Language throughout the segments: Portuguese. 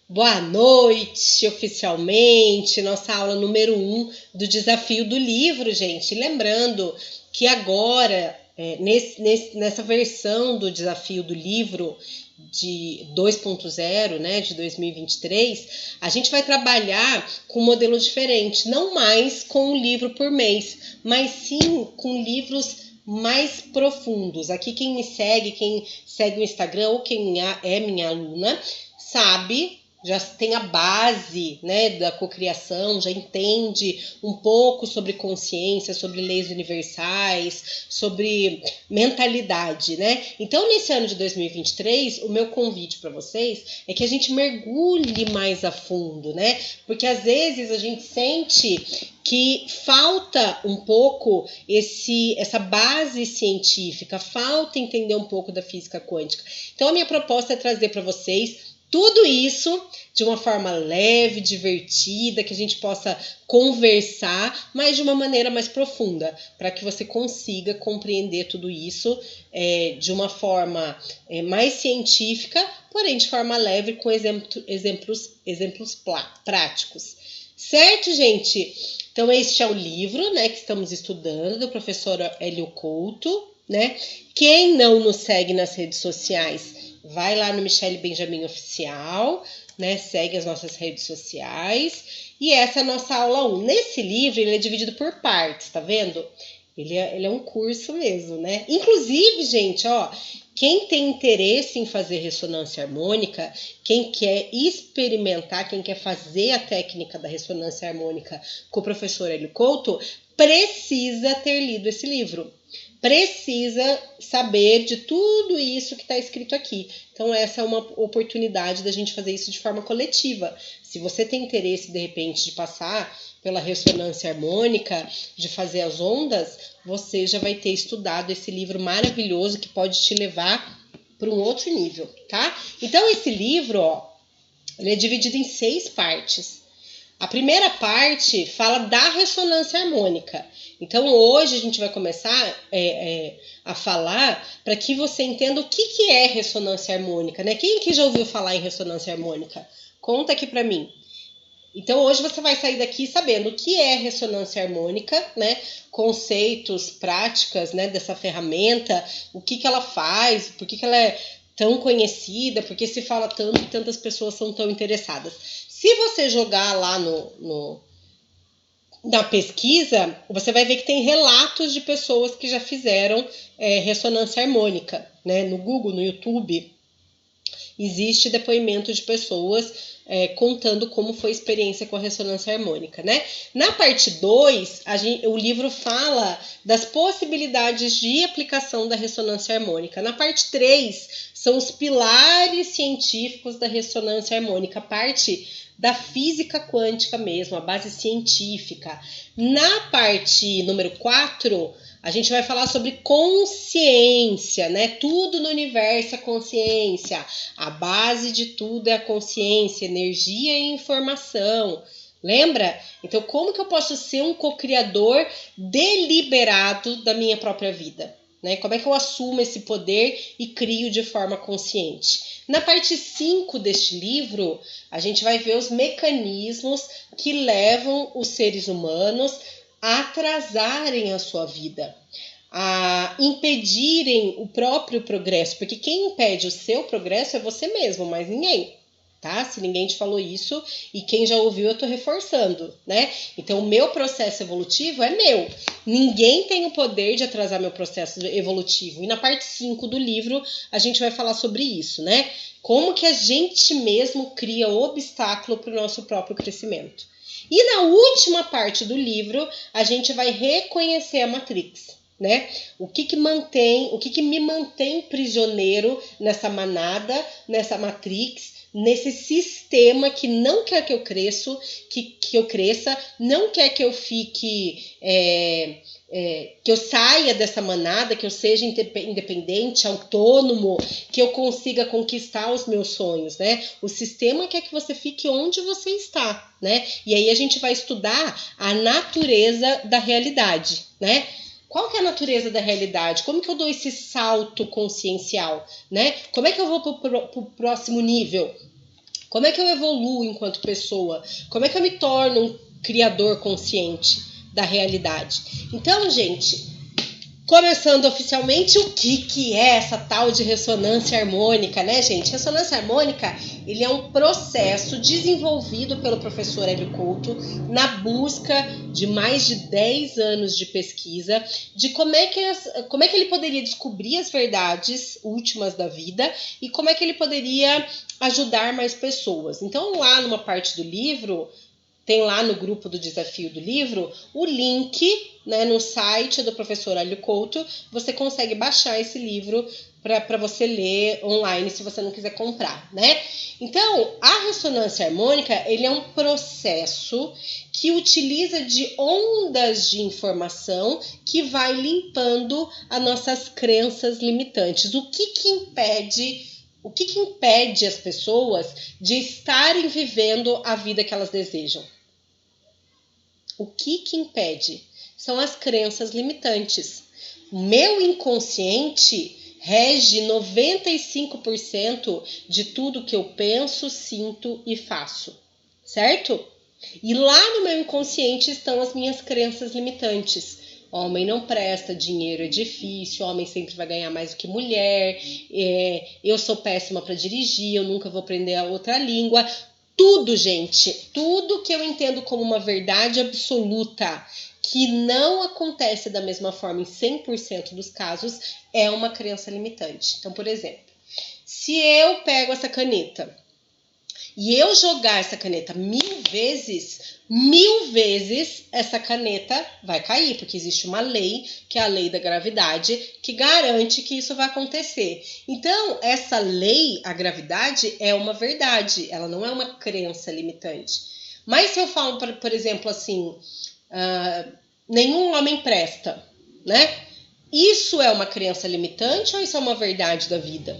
Boa noite, oficialmente, nossa aula número 1 do Desafio do Livro, gente. Lembrando que agora, nessa versão do Desafio do Livro de 2.0, né, de 2023, a gente vai trabalhar com um modelo diferente, não mais com um livro por mês, mas sim com livros mais profundos. Aqui quem segue o Instagram ou quem é minha aluna, sabe, já tem a base, né, da cocriação, já entende um pouco sobre consciência, sobre leis universais, sobre mentalidade, né? Então, nesse ano de 2023, o meu convite para vocês é que a gente mergulhe mais a fundo, né? Porque às vezes a gente sente que falta um pouco essa base científica, falta entender um pouco da física quântica. Então, a minha proposta é trazer para vocês tudo isso de uma forma leve, divertida, que a gente possa conversar, mas de uma maneira mais profunda, para que você consiga compreender tudo isso de uma forma mais científica, porém de forma leve, com exemplos práticos. Certo, gente? Então, este é o livro, né, que estamos estudando, do professor Hélio Couto, né? Quem não nos segue nas redes sociais, vai lá no Michele Benjamin Oficial, né? Segue as nossas redes sociais. E essa é a nossa aula 1. Nesse livro, ele é dividido por partes, tá vendo? Ele é um curso mesmo, né? Inclusive, gente, ó, quem tem interesse em fazer ressonância harmônica, quem quer experimentar, quem quer fazer a técnica da ressonância harmônica com o professor Hélio Couto, precisa ter lido esse livro. Precisa saber de tudo isso que está escrito aqui. Então, essa é uma oportunidade da gente fazer isso de forma coletiva. Se você tem interesse, de repente, de passar pela ressonância harmônica, de fazer as ondas, você já vai ter estudado esse livro maravilhoso que pode te levar para um outro nível, tá? Então, esse livro, ó, ele é dividido em 6 partes. A primeira parte fala da ressonância harmônica. Então, hoje a gente vai começar a falar para que você entenda o que é ressonância harmônica, né? Quem que já ouviu falar em ressonância harmônica? Conta aqui para mim. Então, hoje você vai sair daqui sabendo o que é ressonância harmônica, né? Conceitos, práticas, né, dessa ferramenta, o que ela faz, por que ela é tão conhecida, por que se fala tanto e tantas pessoas são tão interessadas. Se você jogar lá na pesquisa, você vai ver que tem relatos de pessoas que já fizeram ressonância harmônica, né? No Google, no YouTube, existe depoimento de pessoas contando como foi a experiência com a ressonância harmônica, né? Na parte 2, o livro fala das possibilidades de aplicação da ressonância harmônica. Na parte 3, são os pilares científicos da ressonância harmônica, a parte da física quântica mesmo, a base científica. Na parte número 4, a gente vai falar sobre consciência, né? Tudo no universo é consciência. A base de tudo é a consciência, energia e informação. Lembra? Então, como que eu posso ser um co-criador deliberado da minha própria vida? Né? Como é que eu assumo esse poder e crio de forma consciente? Na parte 5 deste livro, a gente vai ver os mecanismos que levam os seres humanos a atrasarem a sua vida, a impedirem o próprio progresso, porque quem impede o seu progresso é você mesmo, mais ninguém, tá? Se ninguém te falou isso, e quem já ouviu eu tô reforçando, né? Então o meu processo evolutivo é meu, ninguém tem o poder de atrasar meu processo evolutivo, e na parte 5 do livro a gente vai falar sobre isso, né? Como que a gente mesmo cria obstáculo para o nosso próprio crescimento. E na última parte do livro, a gente vai reconhecer a Matrix, né? O que me mantém prisioneiro nessa manada, nessa Matrix, nesse sistema que não quer que eu cresça, que eu cresça, não quer que eu fique, que eu saia dessa manada, que eu seja independente, autônomo, que eu consiga conquistar os meus sonhos, né? O sistema quer que você fique onde você está, né? E aí a gente vai estudar a natureza da realidade, né? Qual que é a natureza da realidade? Como que eu dou esse salto consciencial, né? Como é que eu vou pro próximo nível? Como é que eu evoluo enquanto pessoa? Como é que eu me torno um criador consciente da realidade? Então, gente, começando oficialmente, o que é essa tal de ressonância harmônica, né, gente? Ressonância harmônica, ele é um processo desenvolvido pelo professor Hélio Couto na busca de mais de 10 anos de pesquisa de como é que ele poderia descobrir as verdades últimas da vida e como é que ele poderia ajudar mais pessoas. Então, lá numa parte do livro, tem lá no grupo do Desafio do Livro o link, né, no site do professor Hélio Couto. Você consegue baixar esse livro para você ler online se você não quiser comprar, né? Então, a ressonância harmônica, ele é um processo que utiliza de ondas de informação que vai limpando as nossas crenças limitantes. O que impede as pessoas de estarem vivendo a vida que elas desejam? O que impede? São as crenças limitantes. Meu inconsciente rege 95% de tudo que eu penso, sinto e faço, certo? E lá no meu inconsciente estão as minhas crenças limitantes. Homem não presta, dinheiro é difícil, homem sempre vai ganhar mais do que mulher, eu sou péssima para dirigir, eu nunca vou aprender a outra língua. Tudo, gente, tudo que eu entendo como uma verdade absoluta, que não acontece da mesma forma em 100% dos casos, é uma crença limitante. Então, por exemplo, se eu pego essa caneta e eu jogar essa caneta 1000 vezes essa caneta vai cair, porque existe uma lei, que é a lei da gravidade, que garante que isso vai acontecer. Então, essa lei, a gravidade, é uma verdade, ela não é uma crença limitante. Mas se eu falo, por exemplo, assim, nenhum homem presta, né? Isso é uma crença limitante ou isso é uma verdade da vida?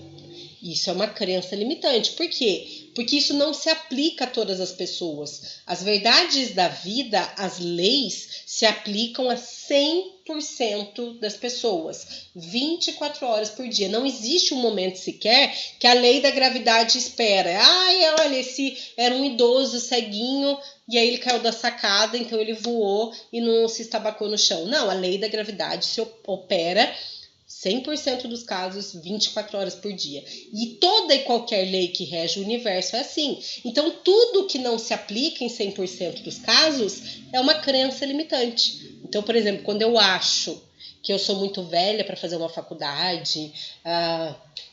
Isso é uma crença limitante. Por quê? Porque isso não se aplica a todas as pessoas. As verdades da vida, as leis, se aplicam a 100% das pessoas. 24 horas por dia. Não existe um momento sequer que a lei da gravidade espera. Ai, olha, esse era um idoso ceguinho e aí ele caiu da sacada, então ele voou e não se estabacou no chão. Não, a lei da gravidade se opera 100% dos casos, 24 horas por dia. E toda e qualquer lei que rege o universo é assim. Então, tudo que não se aplica em 100% dos casos é uma crença limitante. Então, por exemplo, quando eu acho que eu sou muito velha para fazer uma faculdade,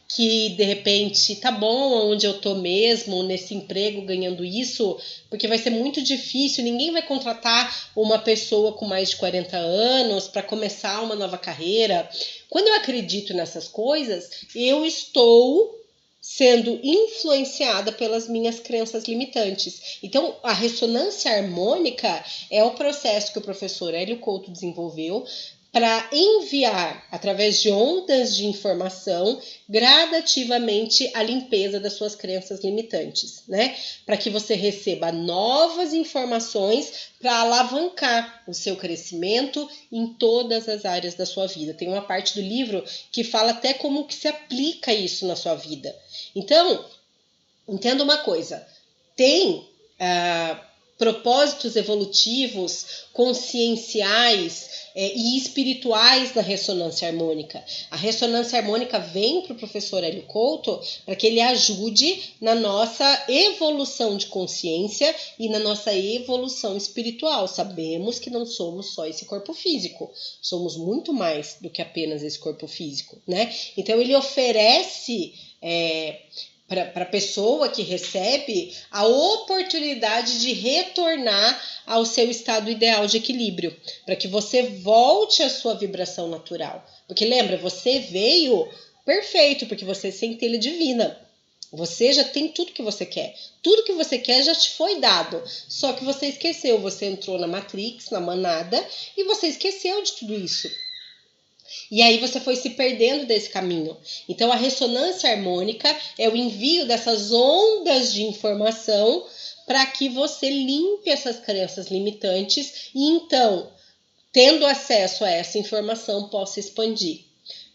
que de repente tá bom onde eu tô mesmo, nesse emprego, ganhando isso, porque vai ser muito difícil, ninguém vai contratar uma pessoa com mais de 40 anos para começar uma nova carreira. Quando eu acredito nessas coisas, eu estou sendo influenciada pelas minhas crenças limitantes. Então, a ressonância harmônica é o processo que o professor Hélio Couto desenvolveu para enviar, através de ondas de informação, gradativamente a limpeza das suas crenças limitantes, né? Para que você receba novas informações para alavancar o seu crescimento em todas as áreas da sua vida. Tem uma parte do livro que fala até como que se aplica isso na sua vida. Então, entenda uma coisa, tem propósitos evolutivos, conscienciais e espirituais da ressonância harmônica. A ressonância harmônica vem para o professor Hélio Couto para que ele ajude na nossa evolução de consciência e na nossa evolução espiritual. Sabemos que não somos só esse corpo físico, somos muito mais do que apenas esse corpo físico, né? Então ele oferece para a pessoa que recebe a oportunidade de retornar ao seu estado ideal de equilíbrio, para que você volte à sua vibração natural. Porque lembra, você veio perfeito, porque você é centelha divina. Você já tem tudo que você quer. Tudo que você quer já te foi dado. Só que você esqueceu, você entrou na Matrix, na manada, e você esqueceu de tudo isso. E aí você foi se perdendo desse caminho. Então a ressonância harmônica é o envio dessas ondas de informação para que você limpe essas crenças limitantes e então, tendo acesso a essa informação, possa expandir.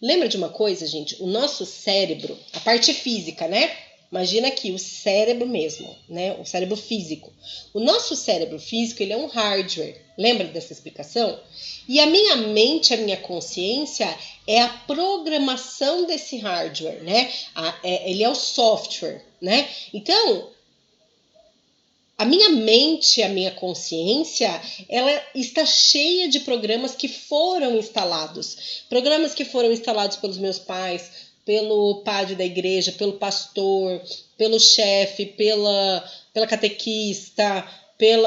Lembra de uma coisa, gente? O nosso cérebro, a parte física, né? Imagina aqui o cérebro mesmo, né? O cérebro físico. O nosso cérebro físico, ele é um hardware. Lembra dessa explicação? E a minha mente, a minha consciência é a programação desse hardware, né? Ele é o software, né? Então, a minha mente, a minha consciência, ela está cheia de programas que foram instalados. Programas que foram instalados pelos meus pais, pelo padre da igreja, pelo pastor, pelo chefe, pela catequista,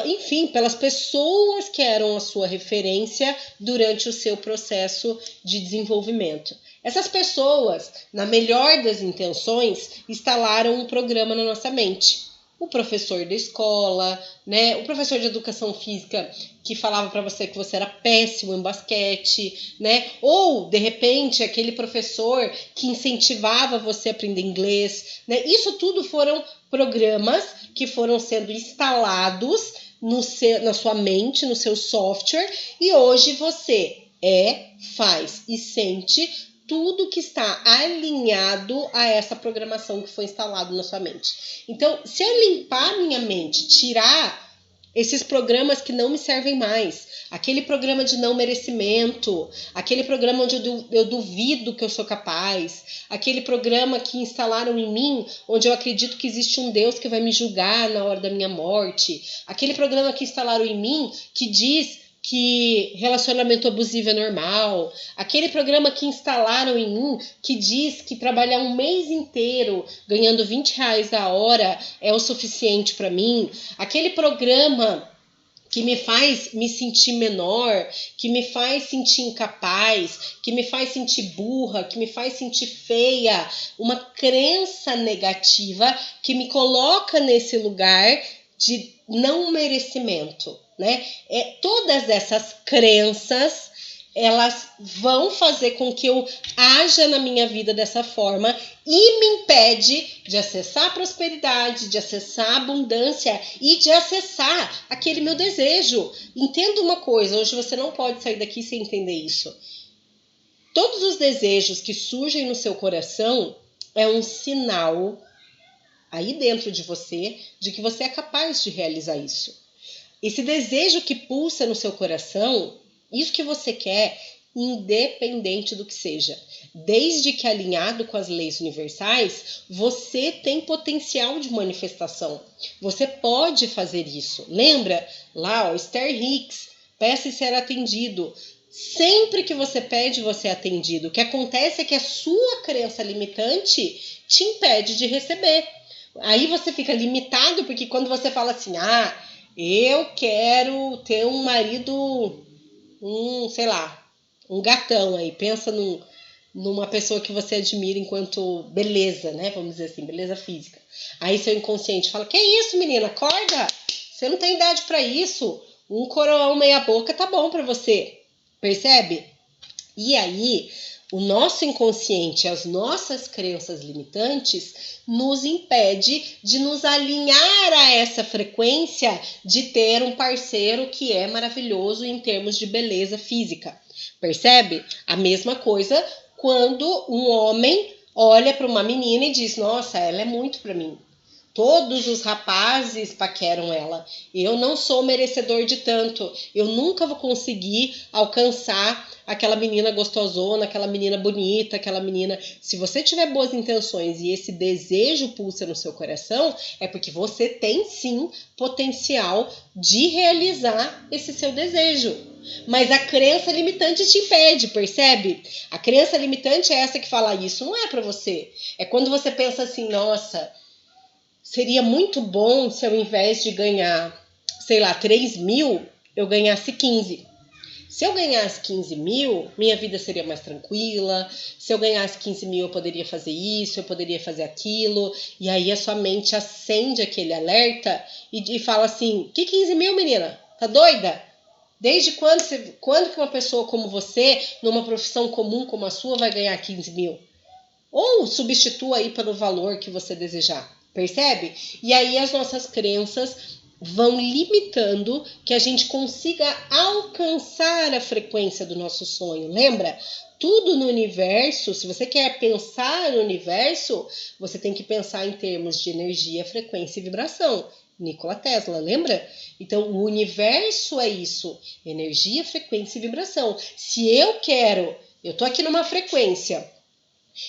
enfim, pelas pessoas que eram a sua referência durante o seu processo de desenvolvimento. Essas pessoas, na melhor das intenções, instalaram um programa na nossa mente. O professor da escola, né? O professor de educação física que falava para você que você era péssimo em basquete, né? Ou, de repente, aquele professor que incentivava você a aprender inglês, né? Isso tudo foram programas que foram sendo instalados na sua mente, no seu software, e hoje você faz e sente tudo que está alinhado a essa programação que foi instalado na sua mente. Então, se eu limpar minha mente, tirar esses programas que não me servem mais, aquele programa de não merecimento, aquele programa onde eu duvido que eu sou capaz, aquele programa que instalaram em mim, onde eu acredito que existe um Deus que vai me julgar na hora da minha morte, aquele programa que instalaram em mim que diz que relacionamento abusivo é normal, aquele programa que instalaram em mim que diz que trabalhar um mês inteiro ganhando R$20 a hora é o suficiente para mim, aquele programa que me faz me sentir menor, que me faz sentir incapaz, que me faz sentir burra, que me faz sentir feia, uma crença negativa que me coloca nesse lugar de não merecimento, né? Todas essas crenças, elas vão fazer com que eu haja na minha vida dessa forma e me impede de acessar a prosperidade, de acessar a abundância e de acessar aquele meu desejo. Entenda uma coisa, hoje você não pode sair daqui sem entender isso. Todos os desejos que surgem no seu coração é um sinal aí dentro de você de que você é capaz de realizar isso. Esse desejo que pulsa no seu coração, isso que você quer, independente do que seja, desde que alinhado com as leis universais, você tem potencial de manifestação. Você pode fazer isso. Lembra lá, Esther Hicks, peça e será atendido. Sempre que você pede, você é atendido. O que acontece é que a sua crença limitante te impede de receber. Aí você fica limitado, porque quando você fala assim, eu quero ter um marido, um gatão aí. Pensa numa pessoa que você admira enquanto beleza, né? Vamos dizer assim, beleza física. Aí seu inconsciente fala, que isso, menina? Acorda! Você não tem idade para isso. Um coroão meia boca tá bom para você. Percebe? E aí, o nosso inconsciente, as nossas crenças limitantes, nos impede de nos alinhar a essa frequência de ter um parceiro que é maravilhoso em termos de beleza física. Percebe? A mesma coisa quando um homem olha para uma menina e diz, nossa, ela é muito para mim. Todos os rapazes paqueram ela. Eu não sou merecedor de tanto. Eu nunca vou conseguir alcançar aquela menina gostosona, aquela menina bonita, aquela menina... Se você tiver boas intenções e esse desejo pulsa no seu coração, é porque você tem sim potencial de realizar esse seu desejo. Mas a crença limitante te impede, percebe? A crença limitante é essa que fala isso, não é pra você. É quando você pensa assim, nossa... Seria muito bom se ao invés de ganhar, 3 mil, eu ganhasse 15. Se eu ganhasse 15 mil, minha vida seria mais tranquila. Se eu ganhasse 15 mil, eu poderia fazer isso, eu poderia fazer aquilo. E aí a sua mente acende aquele alerta e fala assim, que 15 mil, menina? Tá doida? Desde quando que uma pessoa como você, numa profissão comum como a sua, vai ganhar 15 mil? Ou substitua aí pelo valor que você desejar. Percebe? E aí as nossas crenças vão limitando que a gente consiga alcançar a frequência do nosso sonho. Lembra? tudo no universo, se você quer pensar no universo, você tem que pensar em termos de energia, frequência e vibração. Nikola Tesla, lembra? Então, o universo é isso, energia, frequência e vibração. Se eu tô aqui numa frequência,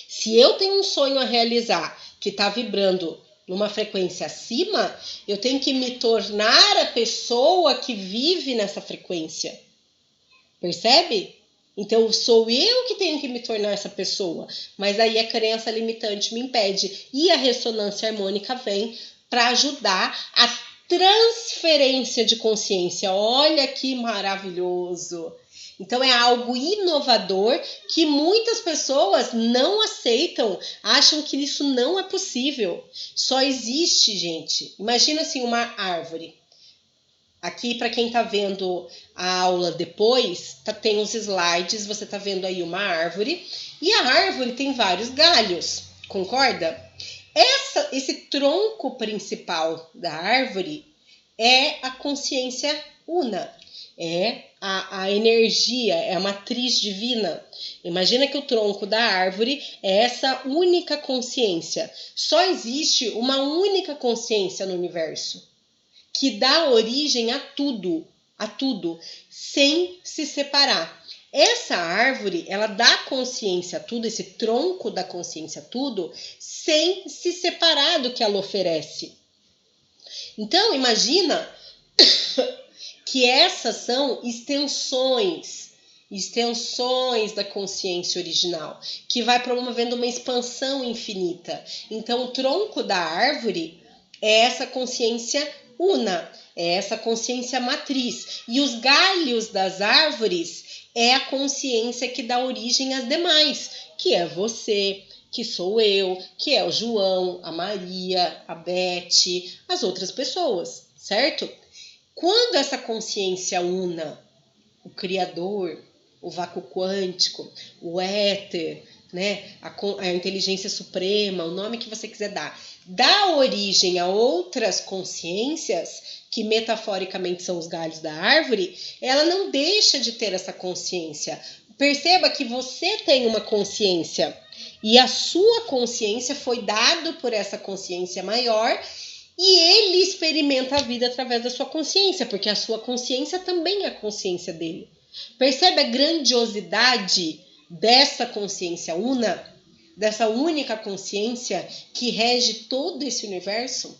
se eu tenho um sonho a realizar que está vibrando numa frequência acima, eu tenho que me tornar a pessoa que vive nessa frequência. Percebe? Então, sou eu que tenho que me tornar essa pessoa. Mas aí a crença limitante me impede. E a ressonância harmônica vem para ajudar a transferência de consciência. Olha que maravilhoso! Então, é algo inovador que muitas pessoas não aceitam, acham que isso não é possível. Só existe, gente. Imagina assim, uma árvore. Aqui, para quem está vendo a aula depois, tem os slides, você está vendo aí uma árvore. E a árvore tem vários galhos, concorda? Esse tronco principal da árvore é a consciência una, é a energia, é a matriz divina. Imagina que o tronco da árvore é essa única consciência. Só existe uma única consciência no universo, que dá origem a tudo, sem se separar. Essa árvore, ela dá consciência a tudo, esse tronco da consciência a tudo, sem se separar do que ela oferece. Então, imagina que essas são extensões da consciência original, que vai promovendo uma expansão infinita. Então, o tronco da árvore é essa consciência una, é essa consciência matriz. E os galhos das árvores é a consciência que dá origem às demais, que é você, que sou eu, que é o João, a Maria, a Beth, as outras pessoas, certo? Quando essa consciência una, o Criador, o vácuo quântico, o éter, né, a inteligência suprema, o nome que você quiser dar, dá origem a outras consciências, que metaforicamente são os galhos da árvore, ela não deixa de ter essa consciência. Perceba que você tem uma consciência e a sua consciência foi dado por essa consciência maior e ele experimenta a vida através da sua consciência, porque a sua consciência também é a consciência dele. Percebe a grandiosidade dessa consciência una, dessa única consciência que rege todo esse universo?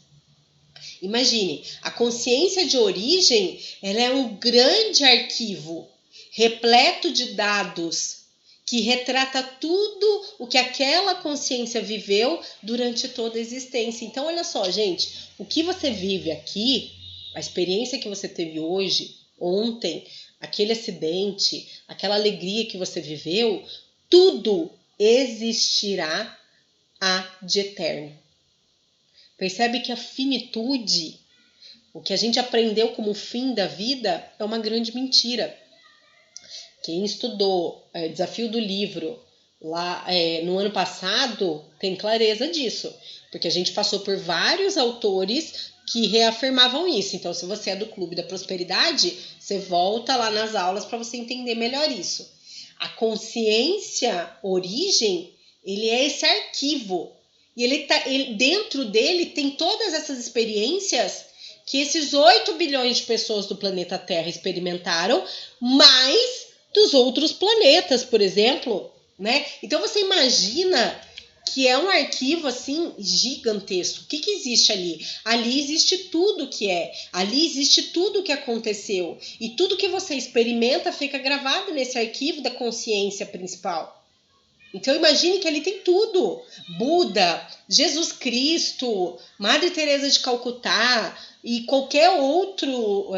Imagine, a consciência de origem, ela é um grande arquivo repleto de dados que retrata tudo o que aquela consciência viveu durante toda a existência. Então, olha só, gente, o que você vive aqui, a experiência que você teve hoje, ontem, aquele acidente, aquela alegria que você viveu, tudo existirá de eterno. Percebe que a finitude, o que a gente aprendeu como fim da vida, é uma grande mentira. Quem estudou Desafio do Livro lá no ano passado tem clareza disso, porque a gente passou por vários autores que reafirmavam isso. Então, se você é do Clube da Prosperidade, você volta lá nas aulas para você entender melhor isso. A consciência origem, ele é esse arquivo. E dentro dele tem todas essas experiências que esses 8 bilhões de pessoas do planeta Terra experimentaram, mais dos outros planetas, por exemplo, né? Então você imagina que é um arquivo assim gigantesco. O que existe ali? Ali existe tudo que é, ali existe tudo que aconteceu, e tudo que você experimenta fica gravado nesse arquivo da consciência principal. Então imagine que ali tem tudo. Buda, Jesus Cristo, Madre Teresa de Calcutá e qualquer outro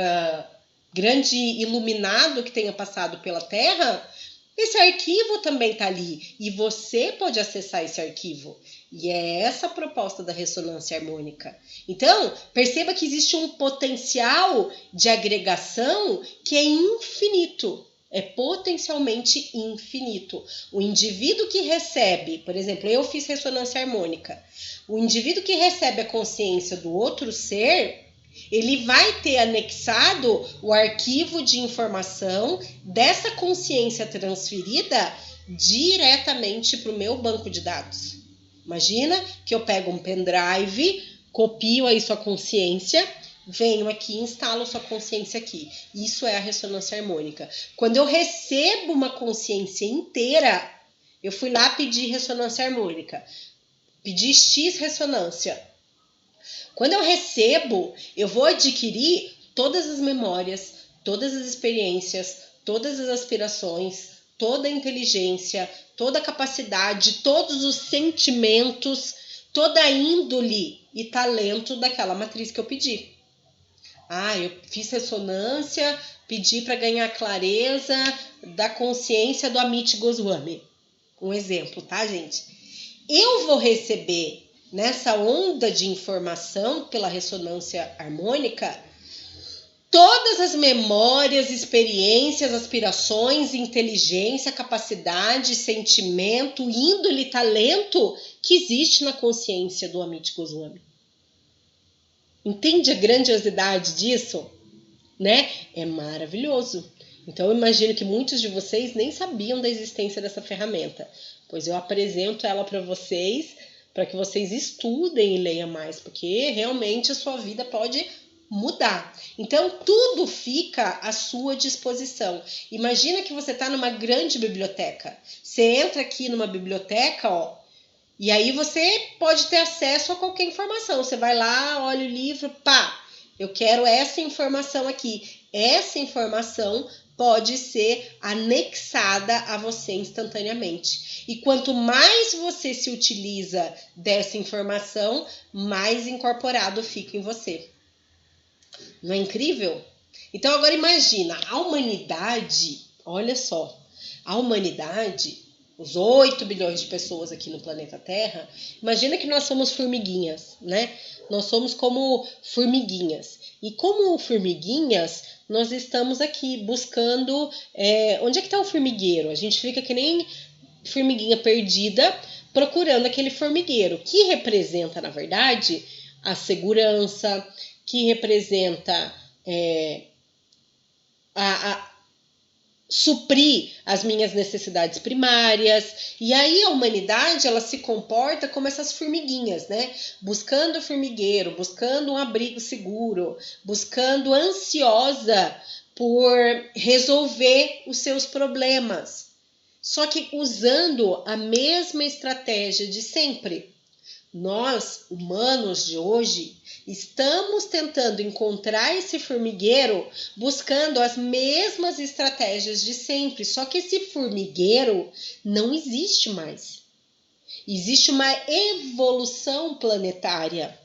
grande iluminado que tenha passado pela Terra, esse arquivo também está ali. E você pode acessar esse arquivo. E é essa a proposta da ressonância harmônica. Então, perceba que existe um potencial de agregação que é infinito. É potencialmente infinito. O indivíduo que recebe, por exemplo, eu fiz ressonância harmônica. O indivíduo que recebe a consciência do outro ser, ele vai ter anexado o arquivo de informação dessa consciência transferida diretamente para o meu banco de dados. Imagina que eu pego um pendrive, copio aí sua consciência, venho aqui e instalo sua consciência aqui. Isso é a ressonância harmônica. Quando eu recebo uma consciência inteira, eu fui lá pedir ressonância harmônica, pedi X ressonância. Quando eu recebo, eu vou adquirir todas as memórias, todas as experiências, todas as aspirações, toda a inteligência, toda a capacidade, todos os sentimentos, toda a índole e talento daquela matriz que eu pedi. Eu fiz ressonância, pedi para ganhar clareza da consciência do Amit Goswami. Um exemplo, tá, gente? Eu vou receber nessa onda de informação pela ressonância harmônica todas as memórias, experiências, aspirações, inteligência, capacidade, sentimento, índole, talento que existe na consciência do Amit Goswami. Entende a grandiosidade disso? Né? É maravilhoso. Então eu imagino que muitos de vocês nem sabiam da existência dessa ferramenta, pois eu apresento ela para vocês, para que vocês estudem e leiam mais, porque realmente a sua vida pode mudar. Então tudo fica à sua disposição. Imagina que você está numa grande biblioteca. Você entra aqui numa biblioteca, e aí você pode ter acesso a qualquer informação. Você vai lá, olha o livro, eu quero essa informação aqui. Essa informação pode ser anexada a você instantaneamente. E quanto mais você se utiliza dessa informação, mais incorporado fica em você. Não é incrível? Então agora imagina, a humanidade, olha só, a humanidade, os 8 bilhões de pessoas aqui no planeta Terra, imagina que nós somos formiguinhas, né? Nós somos como formiguinhas. E como formiguinhas, nós estamos aqui buscando... onde é que está o formigueiro? A gente fica que nem formiguinha perdida procurando aquele formigueiro, que representa, na verdade, a segurança, que representa suprir as minhas necessidades primárias. E aí a humanidade, ela se comporta como essas formiguinhas, né? Buscando o formigueiro, buscando um abrigo seguro, buscando ansiosa por resolver os seus problemas. Só que usando a mesma estratégia de sempre. Nós, humanos de hoje, estamos tentando encontrar esse formigueiro buscando as mesmas estratégias de sempre. Só que esse formigueiro não existe mais. Existe uma evolução planetária.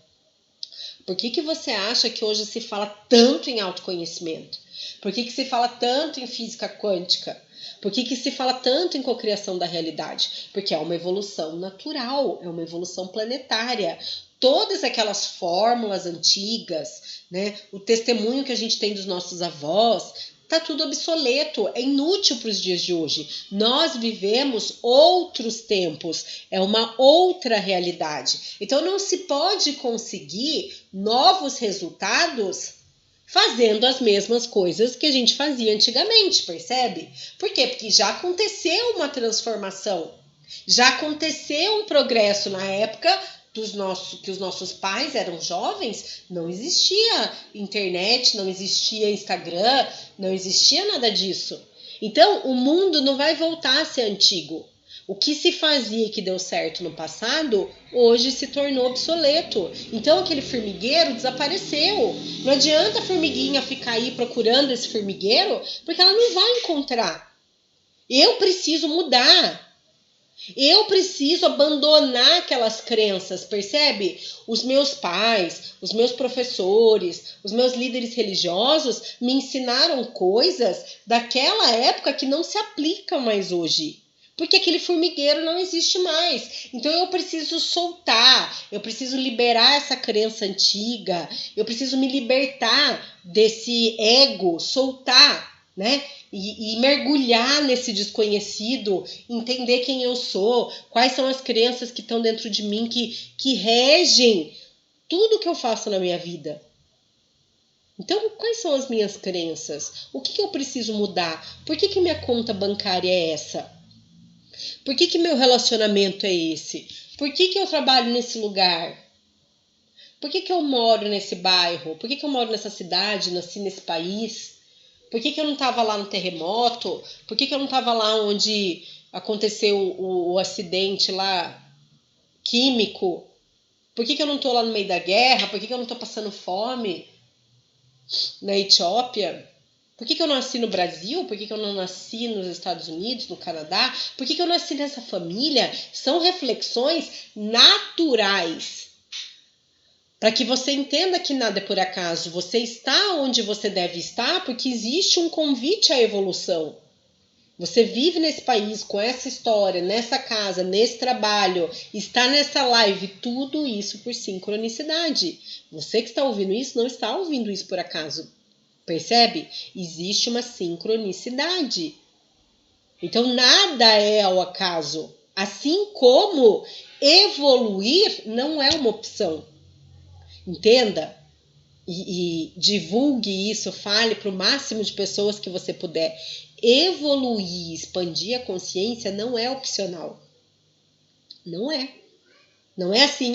Por que você acha que hoje se fala tanto em autoconhecimento? Por que se fala tanto em física quântica? Por que se fala tanto em cocriação da realidade? Porque é uma evolução natural, é uma evolução planetária. Todas aquelas fórmulas antigas, né, o testemunho que a gente tem dos nossos avós, está tudo obsoleto, é inútil para os dias de hoje. Nós vivemos outros tempos, é uma outra realidade. Então não se pode conseguir novos resultados fazendo as mesmas coisas que a gente fazia antigamente, percebe? Por quê? Porque já aconteceu uma transformação, já aconteceu um progresso na época que os nossos pais eram jovens, não existia internet, não existia Instagram, não existia nada disso. Então, o mundo não vai voltar a ser antigo. O que se fazia e que deu certo no passado, hoje se tornou obsoleto. Então aquele formigueiro desapareceu. Não adianta a formiguinha ficar aí procurando esse formigueiro, porque ela não vai encontrar. Eu preciso mudar. Eu preciso abandonar aquelas crenças, percebe? Os meus pais, os meus professores, os meus líderes religiosos me ensinaram coisas daquela época que não se aplicam mais hoje. Porque aquele formigueiro não existe mais. Então eu preciso soltar, eu preciso liberar essa crença antiga, eu preciso me libertar desse ego, soltar, né? E mergulhar nesse desconhecido, entender quem eu sou, quais são as crenças que estão dentro de mim, que regem tudo que eu faço na minha vida. Então, quais são as minhas crenças? O que eu preciso mudar? Por que minha conta bancária é essa? Por que meu relacionamento é esse? Por que eu trabalho nesse lugar? Por que eu moro nesse bairro? Por que eu moro nessa cidade, nasci nesse país? Por que eu não estava lá no terremoto? Por que eu não estava lá onde aconteceu o acidente lá químico? Por que eu não estou lá no meio da guerra? Por que eu não estou passando fome na Etiópia? Por que eu nasci no Brasil? Por que eu não nasci nos Estados Unidos, no Canadá? Por que eu nasci nessa família? São reflexões naturais. Para que você entenda que nada é por acaso. Você está onde você deve estar porque existe um convite à evolução. Você vive nesse país com essa história, nessa casa, nesse trabalho, está nessa live, tudo isso por sincronicidade. Você que está ouvindo isso não está ouvindo isso por acaso. Percebe? Existe uma sincronicidade. Então nada é ao acaso. Assim como evoluir não é uma opção. Entenda? E divulgue isso, fale para o máximo de pessoas que você puder. Evoluir, expandir a consciência não é opcional. Não é. Não é assim,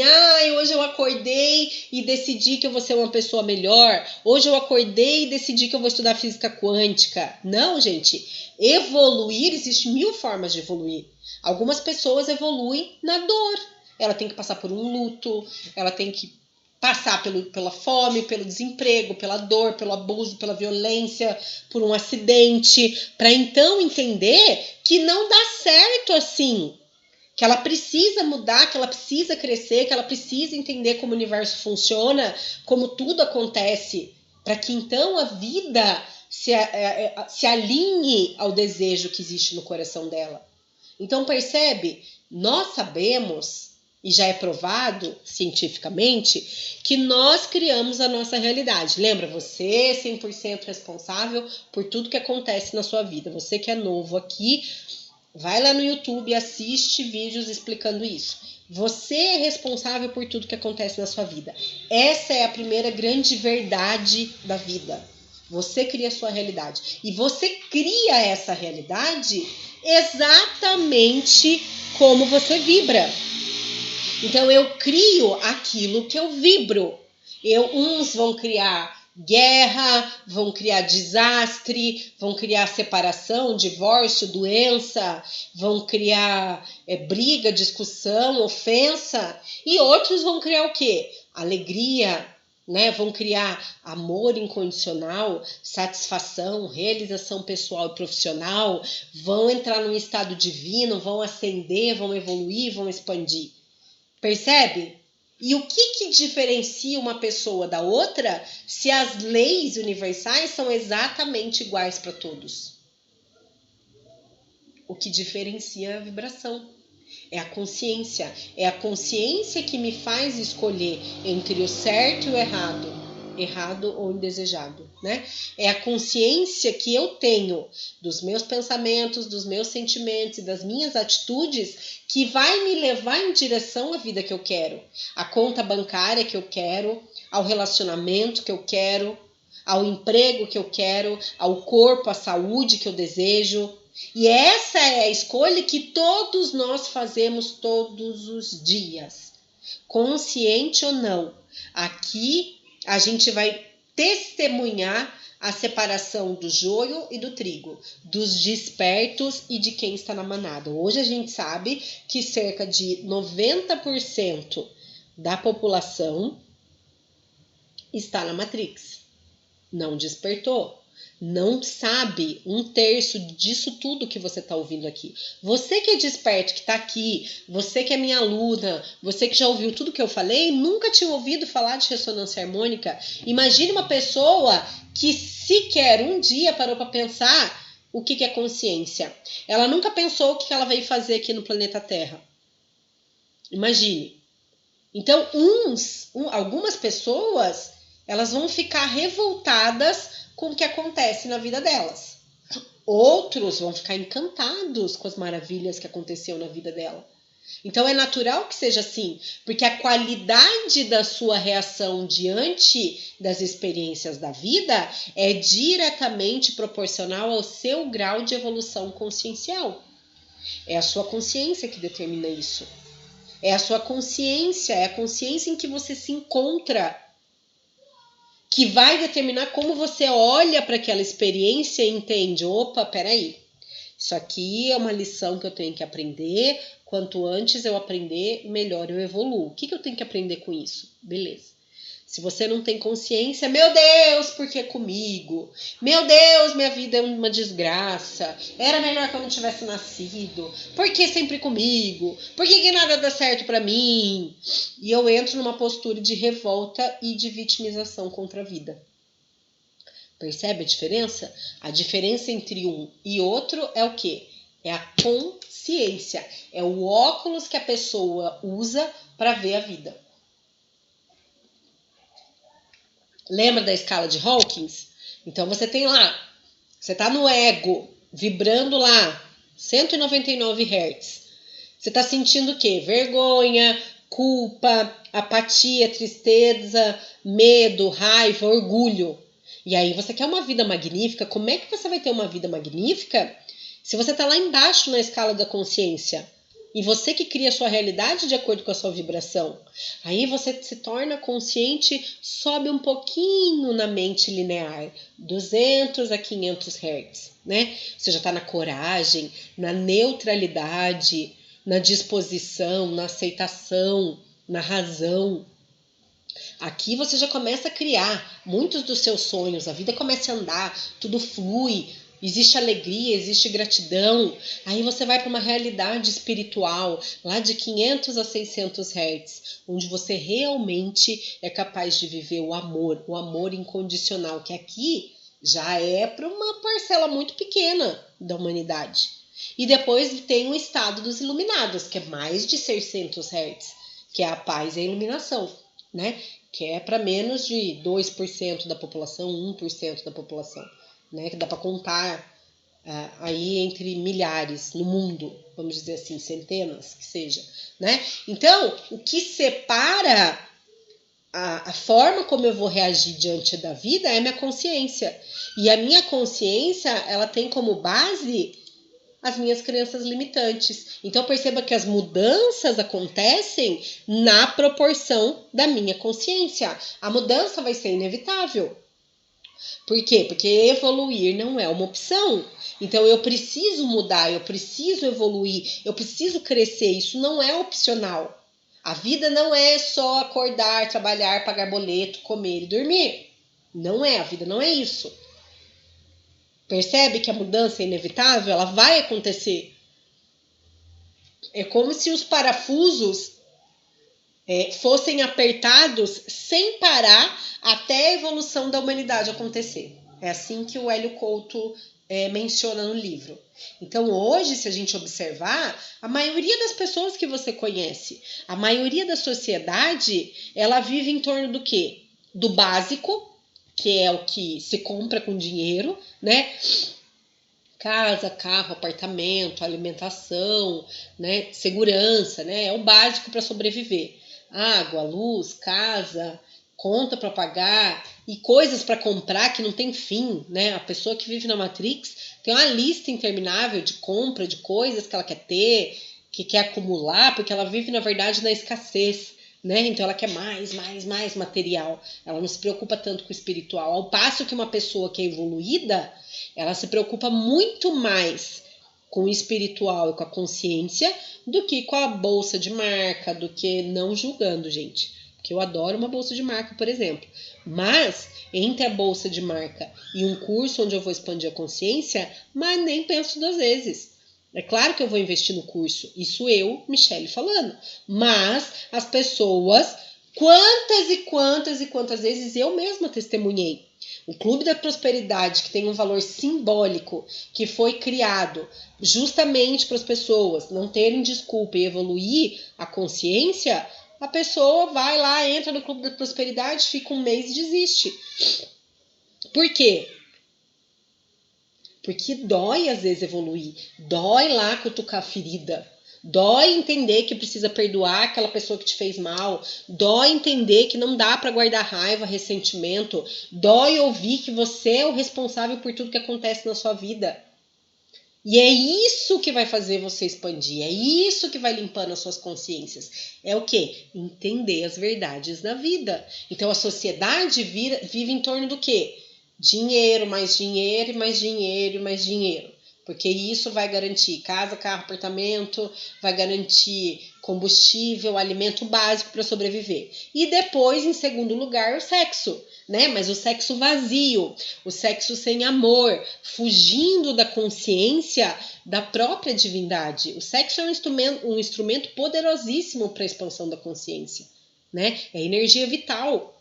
hoje eu acordei e decidi que eu vou ser uma pessoa melhor. Hoje eu acordei e decidi que eu vou estudar física quântica. Não, gente. Evoluir, existe 1000 formas de evoluir. Algumas pessoas evoluem na dor. Ela tem que passar por um luto, ela tem que passar pela fome, pelo desemprego, pela dor, pelo abuso, pela violência, por um acidente, para então entender que não dá certo assim. Que ela precisa mudar, que ela precisa crescer, que ela precisa entender como o universo funciona, como tudo acontece, para que então a vida se alinhe ao desejo que existe no coração dela. Então percebe? Nós sabemos, e já é provado cientificamente, que nós criamos a nossa realidade. Lembra, você é 100% responsável por tudo que acontece na sua vida. Você que é novo aqui, vai lá no YouTube e assiste vídeos explicando isso. Você é responsável por tudo que acontece na sua vida. Essa é a primeira grande verdade da vida. Você cria a sua realidade. E você cria essa realidade exatamente como você vibra. Então eu crio aquilo que eu vibro. Uns vão criar guerra, vão criar desastre, vão criar separação, divórcio, doença, vão criar briga, discussão, ofensa, e outros vão criar o quê? Alegria, né? Vão criar amor incondicional, satisfação, realização pessoal e profissional, vão entrar num estado divino, vão ascender, vão evoluir, vão expandir. Percebe? E o que diferencia uma pessoa da outra se as leis universais são exatamente iguais para todos? O que diferencia é a vibração. É a consciência. É a consciência que me faz escolher entre o certo e o errado ou indesejado, né? É a consciência que eu tenho dos meus pensamentos, dos meus sentimentos e das minhas atitudes que vai me levar em direção à vida que eu quero, à conta bancária que eu quero, ao relacionamento que eu quero, ao emprego que eu quero, ao corpo, à saúde que eu desejo. E essa é a escolha que todos nós fazemos todos os dias, consciente ou não. Aqui a gente vai testemunhar a separação do joio e do trigo, dos despertos e de quem está na manada. Hoje a gente sabe que cerca de 90% da população está na Matrix, não despertou. Não sabe 1/3 disso tudo que você está ouvindo aqui. Você que é desperto, que está aqui, você que é minha aluna, você que já ouviu tudo que eu falei, nunca tinha ouvido falar de ressonância harmônica. Imagine uma pessoa que sequer um dia parou para pensar o que é consciência. Ela nunca pensou o que ela veio fazer aqui no planeta Terra. Imagine. Então, algumas pessoas, elas vão ficar revoltadas com o que acontece na vida delas. Outros vão ficar encantados com as maravilhas que aconteceu na vida dela. Então é natural que seja assim, porque a qualidade da sua reação diante das experiências da vida é diretamente proporcional ao seu grau de evolução consciencial. É a sua consciência que determina isso. É a sua consciência, é a consciência em que você se encontra, que vai determinar como você olha para aquela experiência e entende, opa, peraí, isso aqui é uma lição que eu tenho que aprender, quanto antes eu aprender, melhor eu evoluo. O que eu tenho que aprender com isso? Beleza. Se você não tem consciência, meu Deus, por que comigo? Meu Deus, minha vida é uma desgraça. Era melhor que eu não tivesse nascido. Por que sempre comigo? Por que nada dá certo pra mim? E eu entro numa postura de revolta e de vitimização contra a vida. Percebe a diferença? A diferença entre um e outro é o quê? É a consciência. É o óculos que a pessoa usa para ver a vida. Lembra da escala de Hawkins? Então você tem lá, você tá no ego, vibrando lá, 199 Hz. Você tá sentindo o quê? Vergonha, culpa, apatia, tristeza, medo, raiva, orgulho. E aí você quer uma vida magnífica. Como é que você vai ter uma vida magnífica se você tá lá embaixo na escala da consciência? E você que cria a sua realidade de acordo com a sua vibração. Aí você se torna consciente, sobe um pouquinho na mente linear, 200 a 500 Hz, né? Você já está na coragem, na neutralidade, na disposição, na aceitação, na razão. Aqui você já começa a criar muitos dos seus sonhos, a vida começa a andar, tudo flui, existe alegria, existe gratidão. Aí você vai para uma realidade espiritual, lá de 500 a 600 Hz, onde você realmente é capaz de viver o amor incondicional, que aqui já é para uma parcela muito pequena da humanidade. E depois tem o estado dos iluminados, que é mais de 600 Hz, que é a paz e a iluminação, né? Que é para menos de 2% da população, 1% da população, né? Que dá para contar aí entre milhares no mundo, vamos dizer assim, centenas que seja, né? Então, o que separa a forma como eu vou reagir diante da vida é minha consciência. E a minha consciência, ela tem como base as minhas crenças limitantes. Então perceba que as mudanças acontecem na proporção da minha consciência. A mudança vai ser inevitável. Por quê? Porque evoluir não é uma opção. Então eu preciso mudar, eu preciso evoluir, eu preciso crescer. Isso não é opcional. A vida não é só acordar, trabalhar, pagar boleto, comer e dormir. Não é, a vida não é isso. Percebe que a mudança é inevitável? Ela vai acontecer. É como se os parafusos fossem apertados sem parar até a evolução da humanidade acontecer. É assim que o Hélio Couto menciona no livro. Então hoje, se a gente observar, a maioria das pessoas que você conhece, a maioria da sociedade, ela vive em torno do quê? Do básico, que é o que se compra com dinheiro, né? Casa, carro, apartamento, alimentação, né? Segurança, né? É o básico para sobreviver. Água, luz, casa, conta para pagar e coisas para comprar que não tem fim, né? A pessoa que vive na Matrix tem uma lista interminável de compra de coisas que ela quer ter, que quer acumular, porque ela vive, na verdade, na escassez, né? Então ela quer mais material. Ela não se preocupa tanto com o espiritual. Ao passo que uma pessoa que é evoluída, ela se preocupa muito mais com o espiritual e com a consciência do que com a bolsa de marca, do que não julgando, gente. Porque eu adoro uma bolsa de marca, por exemplo. Mas entre a bolsa de marca e um curso onde eu vou expandir a consciência, mas nem penso 2 vezes. É claro que eu vou investir no curso. Isso eu, Michele, falando. Mas as pessoas, quantas vezes eu mesma testemunhei. O Clube da Prosperidade, que tem um valor simbólico, que foi criado justamente para as pessoas não terem desculpa e evoluir a consciência, a pessoa vai lá, entra no Clube da Prosperidade, fica um mês e desiste. Por quê? Porque dói às vezes evoluir, dói lá cutucar a ferida, dói entender que precisa perdoar aquela pessoa que te fez mal, dói entender que não dá para guardar raiva, ressentimento, dói ouvir que você é o responsável por tudo que acontece na sua vida. E é isso que vai fazer você expandir, é isso que vai limpando as suas consciências. É o quê? Entender as verdades da vida. Então a sociedade vive em torno do quê? Dinheiro, mais dinheiro, e mais dinheiro, e mais dinheiro. Porque isso vai garantir casa, carro, apartamento, vai garantir combustível, alimento básico para sobreviver. E depois, em segundo lugar, o sexo, né? Mas o sexo vazio, o sexo sem amor, fugindo da consciência da própria divindade. O sexo é um instrumento poderosíssimo para a expansão da consciência, né? É energia vital.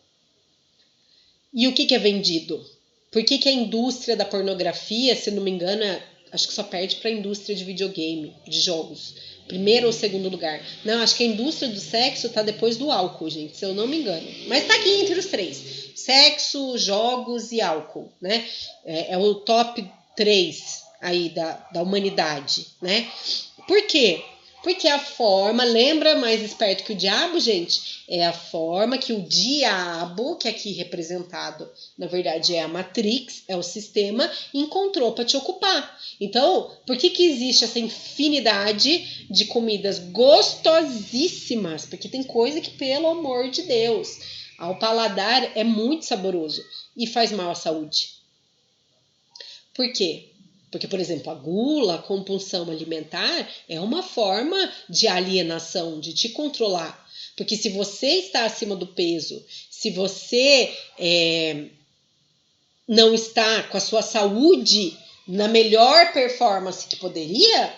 E o que é vendido? Por que a indústria da pornografia, se não me engano, acho que só perde para a indústria de videogame, de jogos? Primeiro ou segundo lugar? Não, acho que a indústria do sexo tá depois do álcool, gente, se eu não me engano. Mas tá aqui entre os três. Sexo, jogos e álcool, né? É o top 3 aí da humanidade, né? Por quê? Porque a forma, lembra mais esperto que o diabo, gente? É a forma que o diabo, que aqui representado, na verdade é a Matrix, é o sistema, encontrou para te ocupar. Então, por que existe essa infinidade de comidas gostosíssimas? Porque tem coisa que, pelo amor de Deus, ao paladar é muito saboroso e faz mal à saúde. Por quê? Porque, por exemplo, a gula, a compulsão alimentar é uma forma de alienação, de te controlar. Porque se você está acima do peso, se você não está com a sua saúde na melhor performance que poderia,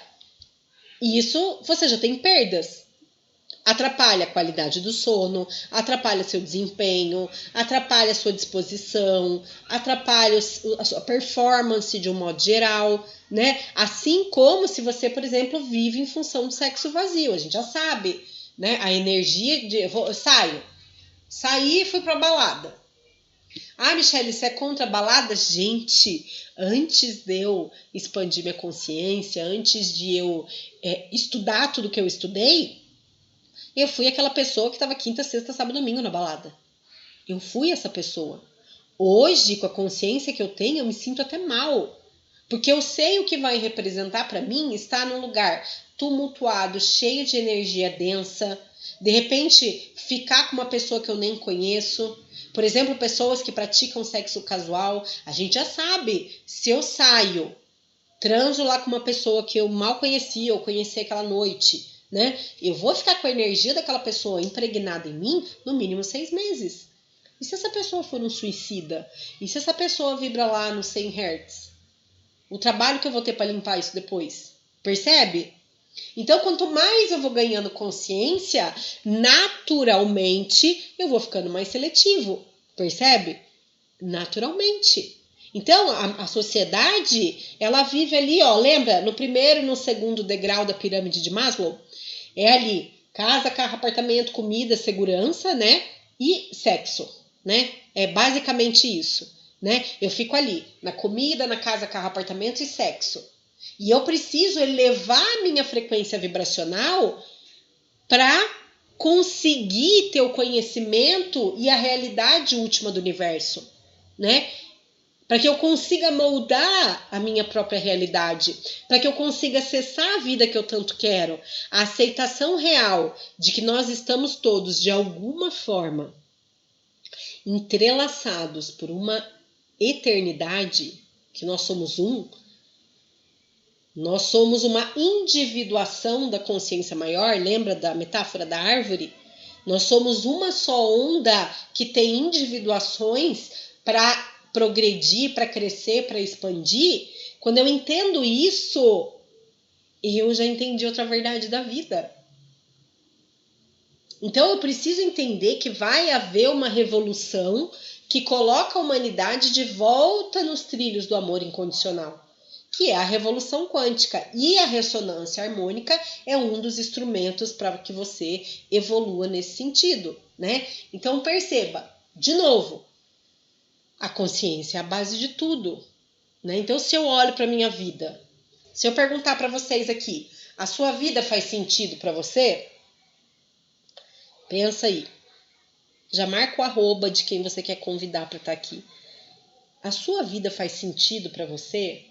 isso você já tem perdas. Atrapalha a qualidade do sono, atrapalha seu desempenho, atrapalha a sua disposição, atrapalha a sua performance de um modo geral, né? Assim como se você, por exemplo, vive em função do sexo vazio, a gente já sabe, né? A energia de saí e fui pra balada. Ah, Michelle, você é contra a balada? Gente, antes de eu expandir minha consciência, antes de eu estudar tudo que eu estudei, eu fui aquela pessoa que estava quinta, sexta, sábado, domingo na balada. Eu fui essa pessoa. Hoje, com a consciência que eu tenho, eu me sinto até mal. Porque eu sei o que vai representar para mim estar num lugar tumultuado, cheio de energia densa. De repente, ficar com uma pessoa que eu nem conheço. Por exemplo, pessoas que praticam sexo casual. A gente já sabe, se eu saio, transo lá com uma pessoa que eu mal conhecia ou conheci aquela noite, né? Eu vou ficar com a energia daquela pessoa impregnada em mim no mínimo 6 meses. E se essa pessoa for um suicida? E se essa pessoa vibra lá no 100 Hz? O trabalho que eu vou ter para limpar isso depois? Percebe? Então, quanto mais eu vou ganhando consciência, naturalmente eu vou ficando mais seletivo. Percebe? Naturalmente. Então, a sociedade, ela vive ali, ó, lembra? No primeiro e no segundo degrau da pirâmide de Maslow, é ali, casa, carro, apartamento, comida, segurança, né? E sexo, né? É basicamente isso, né? Eu fico ali, na comida, na casa, carro, apartamento e sexo. E eu preciso elevar a minha frequência vibracional para conseguir ter o conhecimento e a realidade última do universo, né? Para que eu consiga moldar a minha própria realidade, para que eu consiga acessar a vida que eu tanto quero, a aceitação real de que nós estamos todos, de alguma forma, entrelaçados por uma eternidade, que nós somos nós somos uma individuação da consciência maior, lembra da metáfora da árvore? Nós somos uma só onda que tem individuações para progredir, para crescer, para expandir. Quando eu entendo isso, eu já entendi outra verdade da vida. Então eu preciso entender que vai haver uma revolução que coloca a humanidade de volta nos trilhos do amor incondicional, que é a revolução quântica. E a ressonância harmônica é um dos instrumentos para que você evolua nesse sentido, né? Então perceba, de novo, a consciência é a base de tudo, né? Então se eu olho para minha vida, se eu perguntar para vocês aqui, a sua vida faz sentido para você? Pensa aí. Já marca o arroba de quem você quer convidar para estar aqui. A sua vida faz sentido para você?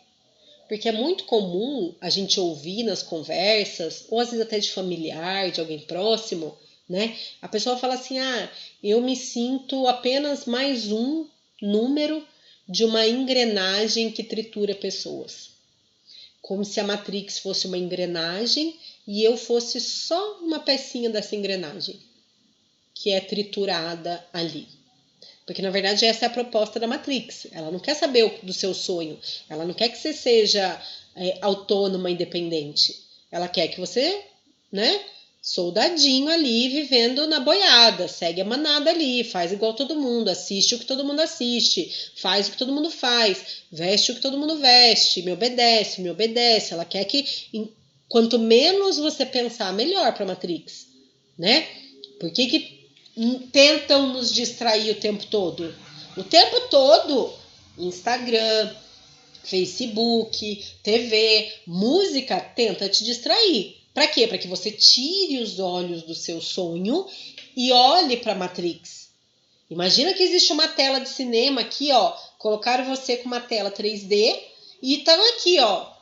Porque é muito comum a gente ouvir nas conversas, ou às vezes até de familiar, de alguém próximo, né? A pessoa fala assim, eu me sinto apenas mais um número de uma engrenagem que tritura pessoas. Como se a Matrix fosse uma engrenagem e eu fosse só uma pecinha dessa engrenagem que é triturada ali. Porque, na verdade, essa é a proposta da Matrix. Ela não quer saber do seu sonho. Ela não quer que você seja autônoma, independente. Ela quer que você, né, soldadinho ali, vivendo na boiada. Segue a manada ali, faz igual todo mundo, assiste o que todo mundo assiste, faz o que todo mundo faz, veste o que todo mundo veste, me obedece. Ela quer que, quanto menos você pensar, melhor para a Matrix, né? Por que tentam nos distrair o tempo todo? O tempo todo, Instagram, Facebook, TV, música tenta te distrair. Para quê? Para que você tire os olhos do seu sonho e olhe para a Matrix. Imagina que existe uma tela de cinema aqui, ó, colocaram você com uma tela 3D e estão aqui, ó,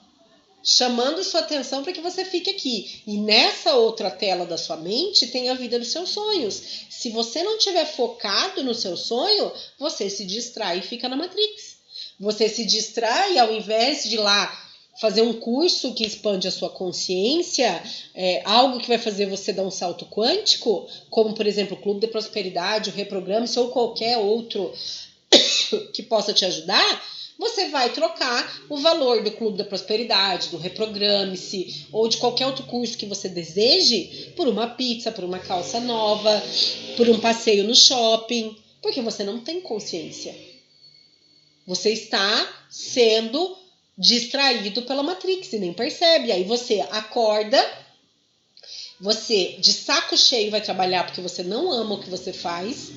chamando sua atenção para que você fique aqui. E nessa outra tela da sua mente tem a vida dos seus sonhos. Se você não estiver focado no seu sonho, você se distrai e fica na Matrix. Você se distrai ao invés de ir lá fazer um curso que expande a sua consciência, algo que vai fazer você dar um salto quântico, como, por exemplo, o Clube de Prosperidade, o Reprograme-se ou qualquer outro que possa te ajudar. Você vai trocar o valor do Clube da Prosperidade, do Reprograme-se ou de qualquer outro curso que você deseje por uma pizza, por uma calça nova, por um passeio no shopping, porque você não tem consciência. Você está sendo distraído pela Matrix e nem percebe. Aí você acorda, você de saco cheio vai trabalhar porque você não ama o que você faz,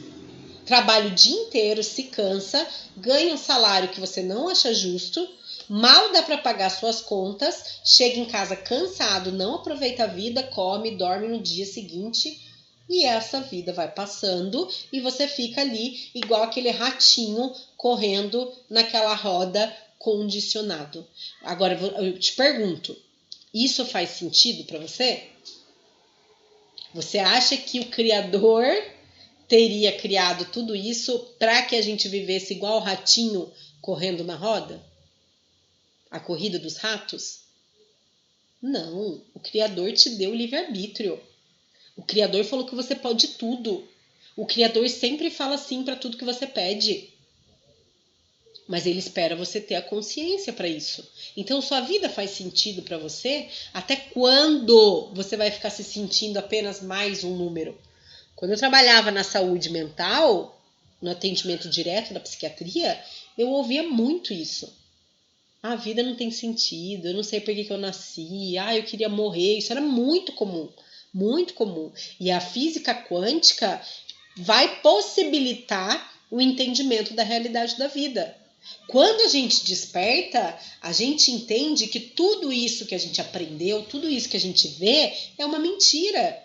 trabalha o dia inteiro, se cansa, ganha um salário que você não acha justo, mal dá para pagar suas contas, chega em casa cansado, não aproveita a vida, come, dorme no dia seguinte e essa vida vai passando e você fica ali igual aquele ratinho correndo naquela roda condicionado. Agora eu te pergunto, isso faz sentido para você? Você acha que o Criador teria criado tudo isso para que a gente vivesse igual o ratinho correndo na roda? A corrida dos ratos? Não, o Criador te deu livre-arbítrio. O Criador falou que você pode tudo. O Criador sempre fala sim para tudo que você pede. Mas ele espera você ter a consciência para isso. Então, sua vida faz sentido para você? Até quando você vai ficar se sentindo apenas mais um número? Quando eu trabalhava na saúde mental, no atendimento direto da psiquiatria, eu ouvia muito isso. A vida não tem sentido, eu não sei por que eu nasci, eu queria morrer. Isso era muito comum, muito comum. E a física quântica vai possibilitar o entendimento da realidade da vida. Quando a gente desperta, a gente entende que tudo isso que a gente aprendeu, tudo isso que a gente vê é uma mentira.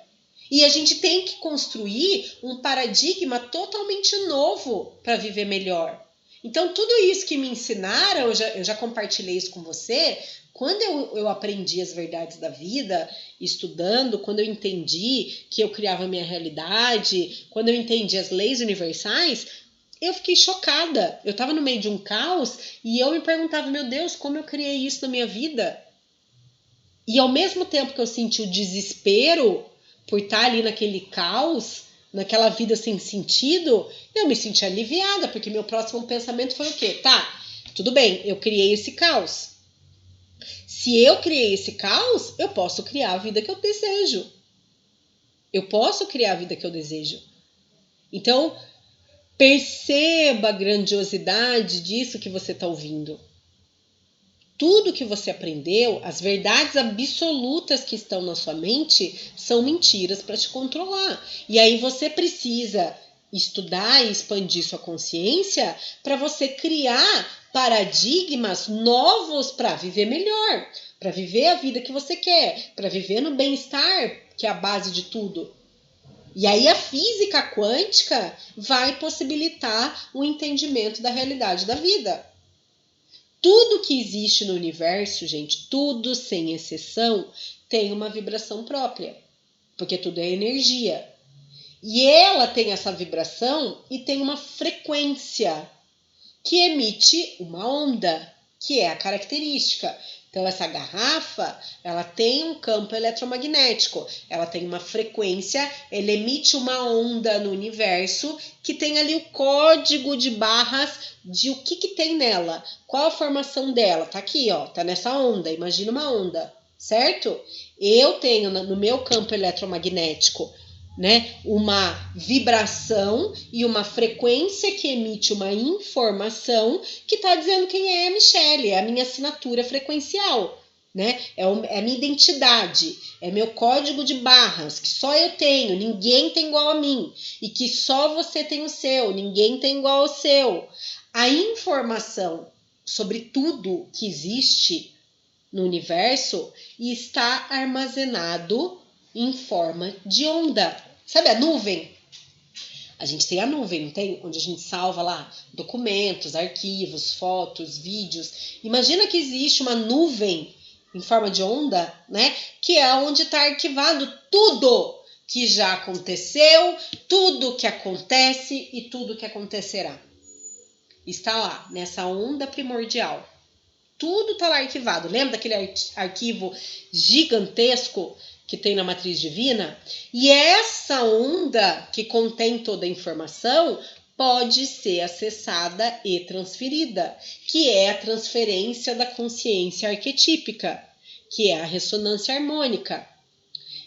E a gente tem que construir um paradigma totalmente novo para viver melhor. Então, tudo isso que me ensinaram, eu já compartilhei isso com você. Quando eu aprendi as verdades da vida, estudando, quando eu entendi que eu criava a minha realidade, quando eu entendi as leis universais, eu fiquei chocada. Eu estava no meio de um caos e eu me perguntava, meu Deus, como eu criei isso na minha vida? E ao mesmo tempo que eu senti o desespero por estar ali naquele caos, naquela vida sem sentido, eu me senti aliviada, porque meu próximo pensamento foi o quê? Tá, tudo bem, eu criei esse caos. Se eu criei esse caos, eu posso criar a vida que eu desejo. Eu posso criar a vida que eu desejo. Então, perceba a grandiosidade disso que você está ouvindo. Tudo que você aprendeu, as verdades absolutas que estão na sua mente, são mentiras para te controlar. E aí você precisa estudar e expandir sua consciência para você criar paradigmas novos para viver melhor, para viver a vida que você quer, para viver no bem-estar, que é a base de tudo. E aí a física quântica vai possibilitar o entendimento da realidade da vida. Tudo que existe no universo, gente, tudo sem exceção, tem uma vibração própria, porque tudo é energia. E ela tem essa vibração e tem uma frequência que emite uma onda, que é a característica. Então, essa garrafa, ela tem um campo eletromagnético, ela tem uma frequência, ela emite uma onda no universo que tem ali o código de barras de o que tem nela, qual a formação dela. Tá aqui, ó, tá nessa onda, imagina uma onda, certo? Eu tenho no meu campo eletromagnético, né, uma vibração e uma frequência que emite uma informação que está dizendo quem é a Michele, é a minha assinatura frequencial, né? É a minha identidade, é meu código de barras, que só eu tenho, ninguém tem igual a mim, e que só você tem o seu, ninguém tem igual ao seu. A informação sobre tudo que existe no universo está armazenado em forma de onda. Sabe a nuvem? A gente tem a nuvem, não tem? Onde a gente salva lá documentos, arquivos, fotos, vídeos. Imagina que existe uma nuvem em forma de onda, né? Que é onde está arquivado tudo que já aconteceu, tudo que acontece e tudo que acontecerá. Está lá, nessa onda primordial. Tudo está lá arquivado. Lembra daquele arquivo gigantesco que tem na matriz divina? E essa onda que contém toda a informação pode ser acessada e transferida, que é a transferência da consciência arquetípica, que é a ressonância harmônica.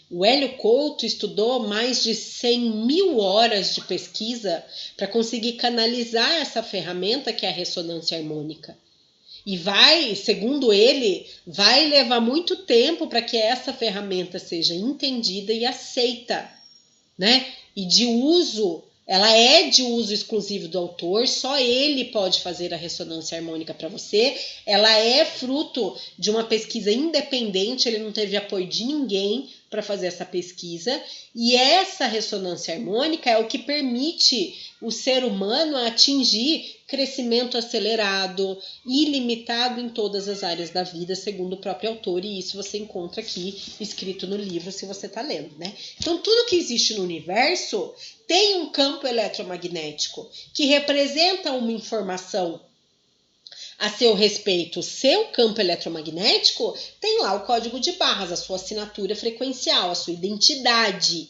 O Hélio Couto estudou mais de 100.000 horas de pesquisa para conseguir canalizar essa ferramenta que é a ressonância harmônica. E segundo ele, vai levar muito tempo para que essa ferramenta seja entendida e aceita, né? E ela é de uso exclusivo do autor, só ele pode fazer a ressonância harmônica para você. Ela é fruto de uma pesquisa independente, ele não teve apoio de ninguém para fazer essa pesquisa. E essa ressonância harmônica é o que permite o ser humano atingir crescimento acelerado, ilimitado em todas as áreas da vida, segundo o próprio autor, e isso você encontra aqui escrito no livro, se você está lendo, né? Então, tudo que existe no universo tem um campo eletromagnético que representa uma informação a seu respeito. O seu campo eletromagnético tem lá o código de barras, a sua assinatura frequencial, a sua identidade.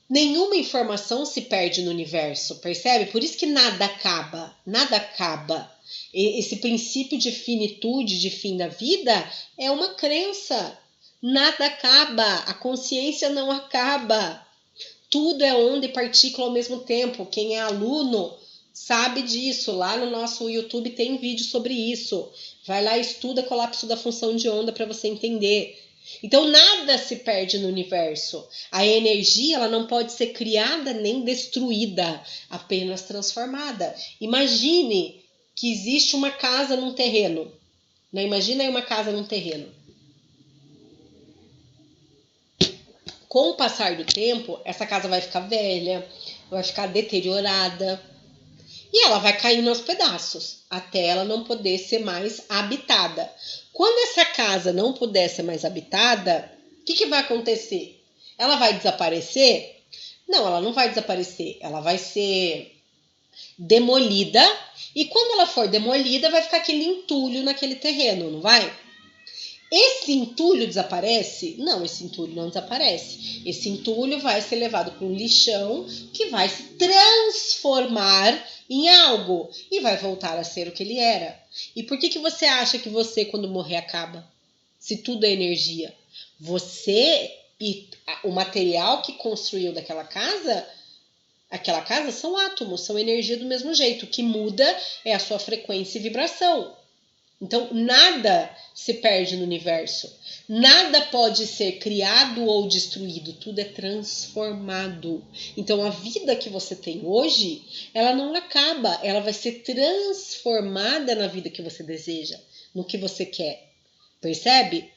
Nenhuma informação se perde no universo, percebe? Por isso que nada acaba, nada acaba. Esse princípio de finitude, de fim da vida, é uma crença. Nada acaba, a consciência não acaba. Tudo é onda e partícula ao mesmo tempo. Quem é aluno sabe disso. Lá no nosso YouTube tem vídeo sobre isso. Vai lá e estuda colapso da função de onda para você entender. Então nada se perde no universo. A energia ela não pode ser criada nem destruída, apenas transformada. Imagine que existe uma casa num terreno. Né? Imagina aí uma casa num terreno. Com o passar do tempo, essa casa vai ficar velha, vai ficar deteriorada e ela vai caindo aos pedaços, até ela não poder ser mais habitada. Quando essa casa não puder ser mais habitada, o que vai acontecer? Ela vai desaparecer? Não, ela não vai desaparecer. Ela vai ser demolida e quando ela for demolida, vai ficar aquele entulho naquele terreno, não vai? Esse entulho desaparece? Não, esse entulho não desaparece. Esse entulho vai ser levado para um lixão que vai se transformar em algo e vai voltar a ser o que ele era. E por que você acha que você, quando morrer, acaba? Se tudo é energia. Você e o material que construiu aquela casa são átomos, são energia do mesmo jeito. O que muda é a sua frequência e vibração. Então, nada se perde no universo. Nada pode ser criado ou destruído. Tudo é transformado. Então, a vida que você tem hoje, ela não acaba. Ela vai ser transformada na vida que você deseja, no que você quer. Percebe?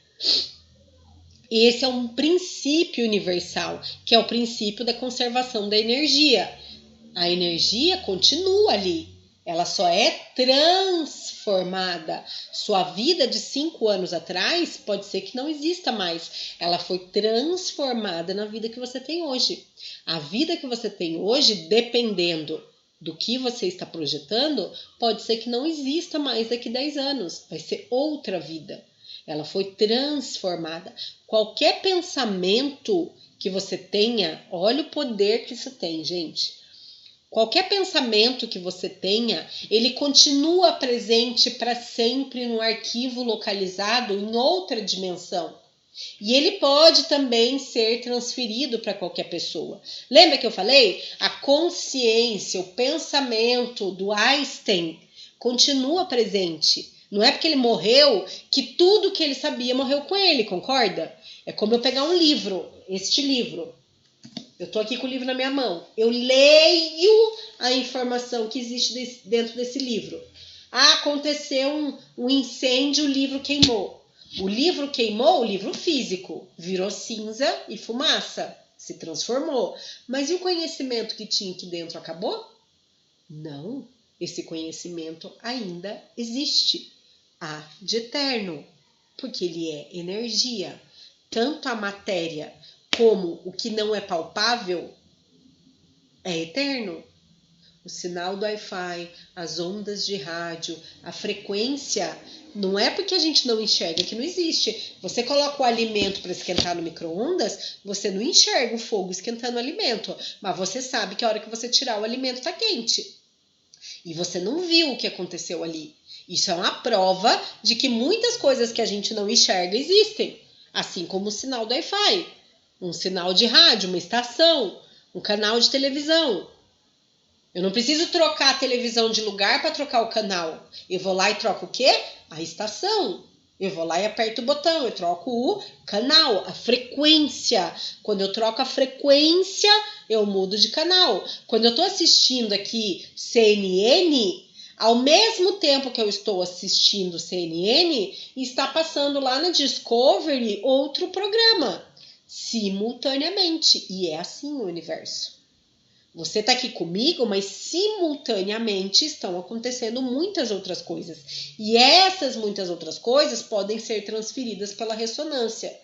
Esse é um princípio universal, que é o princípio da conservação da energia. A energia continua ali. ela só é transformada. Sua vida de 5 anos atrás pode ser que não exista mais. Ela foi transformada na vida que você tem hoje. A vida que você tem hoje, dependendo do que você está projetando, pode ser que não exista mais daqui 10 anos. Vai ser outra vida. Ela foi transformada. Qualquer pensamento que você tenha, olha o poder que isso tem, gente. Qualquer pensamento que você tenha, ele continua presente para sempre no arquivo localizado em outra dimensão. E ele pode também ser transferido para qualquer pessoa. Lembra que eu falei? A consciência, o pensamento do Einstein continua presente. Não é porque ele morreu que tudo que ele sabia morreu com ele, concorda? É como eu pegar um livro, este livro. Eu estou aqui com o livro na minha mão. Eu leio a informação que existe dentro desse livro. Ah, aconteceu um incêndio, o livro queimou. O livro queimou, o livro físico. Virou cinza e fumaça. Se transformou. Mas e o conhecimento que tinha aqui dentro acabou? Não. Esse conhecimento ainda existe. Há de eterno. Porque ele é energia. Tanto a matéria como o que não é palpável é eterno. O sinal do Wi-Fi, as ondas de rádio, a frequência, não é porque a gente não enxerga que não existe. Você coloca o alimento para esquentar no micro-ondas, você não enxerga o fogo esquentando o alimento, mas você sabe que a hora que você tirar o alimento está quente. E você não viu o que aconteceu ali. Isso é uma prova de que muitas coisas que a gente não enxerga existem, assim como o sinal do Wi-Fi. Um sinal de rádio, uma estação, um canal de televisão. Eu não preciso trocar a televisão de lugar para trocar o canal. Eu vou lá e troco o quê? A estação. Eu vou lá e aperto o botão, eu troco o canal, a frequência. Quando eu troco a frequência, eu mudo de canal. Quando eu estou assistindo aqui CNN, ao mesmo tempo que eu estou assistindo CNN, está passando lá na Discovery outro programa. Simultaneamente. E é assim o universo. Você está aqui comigo, mas simultaneamente estão acontecendo muitas outras coisas. E essas muitas outras coisas podem ser transferidas pela ressonância.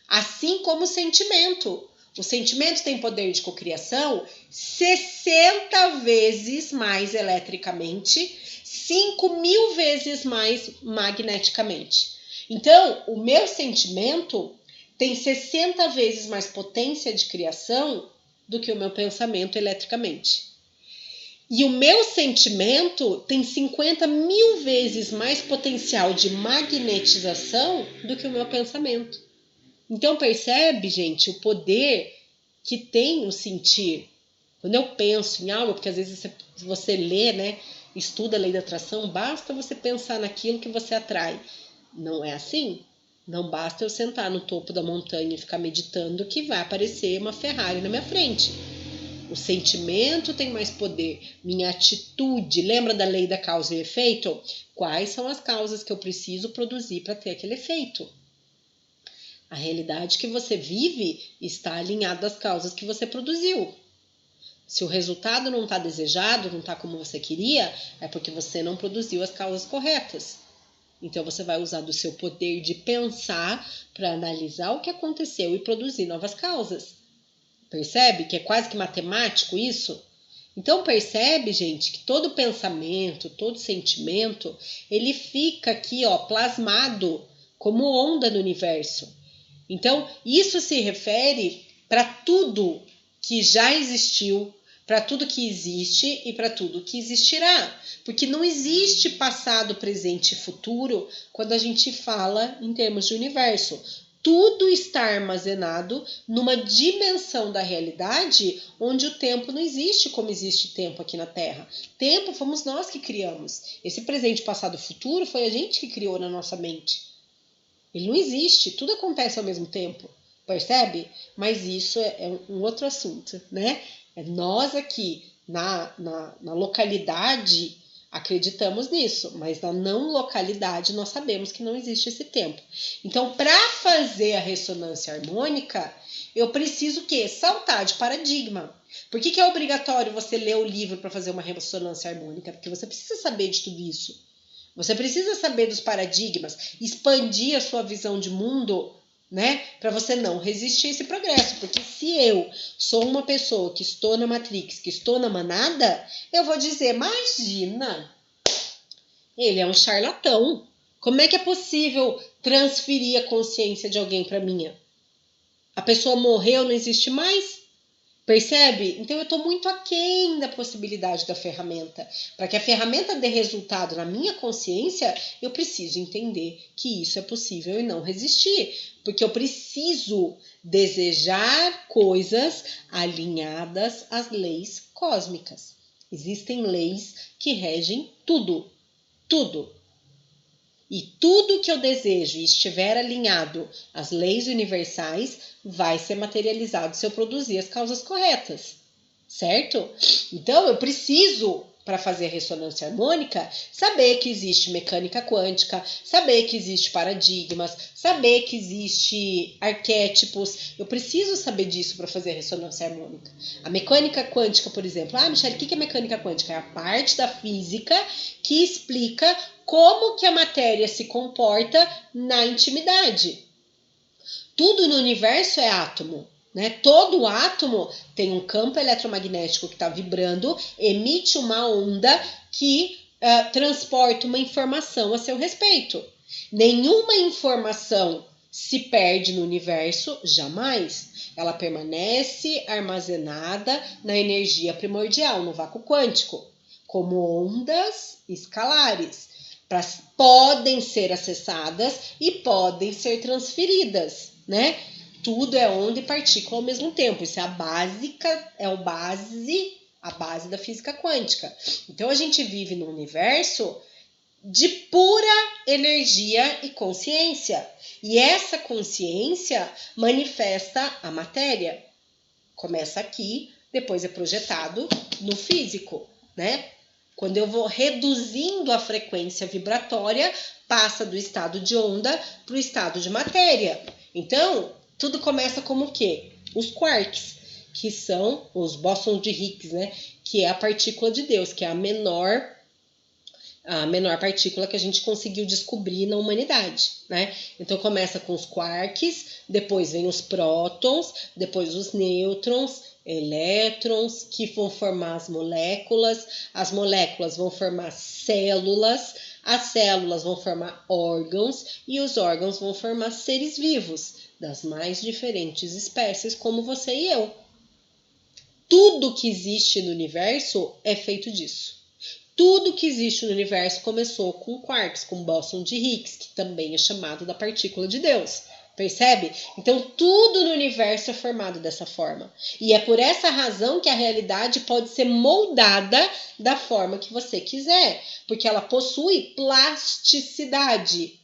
Assim como o sentimento. O sentimento tem poder de cocriação 60 vezes mais eletricamente, 5.000 vezes mais magneticamente. Então, o meu sentimento tem 60 vezes mais potência de criação do que o meu pensamento eletricamente. E o meu sentimento tem 50.000 vezes mais potencial de magnetização do que o meu pensamento. Então percebe, gente, o poder que tem o sentir. Quando eu penso em algo, porque às vezes você lê, né, estuda a lei da atração, basta você pensar naquilo que você atrai. Não é assim? Não basta eu sentar no topo da montanha e ficar meditando que vai aparecer uma Ferrari na minha frente. O sentimento tem mais poder. Minha atitude, lembra da lei da causa e efeito? Quais são as causas que eu preciso produzir para ter aquele efeito? A realidade que você vive está alinhada às causas que você produziu. Se o resultado não está desejado, não está como você queria, é porque você não produziu as causas corretas. Então você vai usar do seu poder de pensar para analisar o que aconteceu e produzir novas causas. Percebe que é quase que matemático isso? Então percebe, gente, que todo pensamento, todo sentimento, ele fica aqui, ó, plasmado como onda no universo. Então isso se refere para tudo que já existiu, para tudo que existe e para tudo que existirá. Porque não existe passado, presente e futuro quando a gente fala em termos de universo. Tudo está armazenado numa dimensão da realidade onde o tempo não existe como existe tempo aqui na Terra. Tempo fomos nós que criamos. Esse presente, passado e futuro foi a gente que criou na nossa mente. Ele não existe, tudo acontece ao mesmo tempo. Percebe? Mas isso é um outro assunto, né? Nós aqui na localidade acreditamos nisso, mas na não localidade nós sabemos que não existe esse tempo. Então, para fazer a ressonância harmônica, eu preciso o quê? Saltar de paradigma. Por que é obrigatório você ler o livro para fazer uma ressonância harmônica? Porque você precisa saber de tudo isso. Você precisa saber dos paradigmas, expandir a sua visão de mundo, né? Para você não resistir a esse progresso. Porque se eu sou uma pessoa que estou na Matrix, que estou na manada, eu vou dizer, imagina, ele é um charlatão. Como é que é possível transferir a consciência de alguém para minha? A pessoa morreu, não existe mais? Percebe? Então eu estou muito aquém da possibilidade da ferramenta. Para que a ferramenta dê resultado na minha consciência, eu preciso entender que isso é possível e não resistir. Porque eu preciso desejar coisas alinhadas às leis cósmicas. Existem leis que regem tudo. Tudo. E tudo que eu desejo e estiver alinhado às leis universais vai ser materializado se eu produzir as causas corretas, certo? Então eu preciso, para fazer a ressonância harmônica, saber que existe mecânica quântica, saber que existe paradigmas, saber que existe arquétipos. Eu preciso saber disso para fazer a ressonância harmônica. A mecânica quântica, por exemplo. Michele, o que é mecânica quântica? É a parte da física que explica como que a matéria se comporta na intimidade. Tudo no universo é átomo, né? Todo átomo tem um campo eletromagnético que está vibrando, emite uma onda que transporta uma informação a seu respeito. Nenhuma informação se perde no universo, jamais. Ela permanece armazenada na energia primordial, no vácuo quântico, como ondas escalares. Podem ser acessadas e podem ser transferidas, né? Tudo é onda e partícula ao mesmo tempo. Isso é a base da física quântica. Então a gente vive num universo de pura energia e consciência. E essa consciência manifesta a matéria. Começa aqui, depois é projetado no físico, né? Quando eu vou reduzindo a frequência vibratória, passa do estado de onda para o estado de matéria. Então, tudo começa como o quê? Os quarks, que são os bósons de Higgs, né? Que é a partícula de Deus, que é a menor partícula que a gente conseguiu descobrir na humanidade, né? Então começa com os quarks, depois vem os prótons, depois os nêutrons, elétrons, que vão formar as moléculas vão formar células, as células vão formar órgãos e os órgãos vão formar seres vivos das mais diferentes espécies, como você e eu. Tudo que existe no universo é feito disso. Tudo que existe no universo começou com quarks, com bóson de Higgs, que também é chamado da partícula de Deus. Percebe? Então, tudo no universo é formado dessa forma. E é por essa razão que a realidade pode ser moldada da forma que você quiser, porque ela possui plasticidade.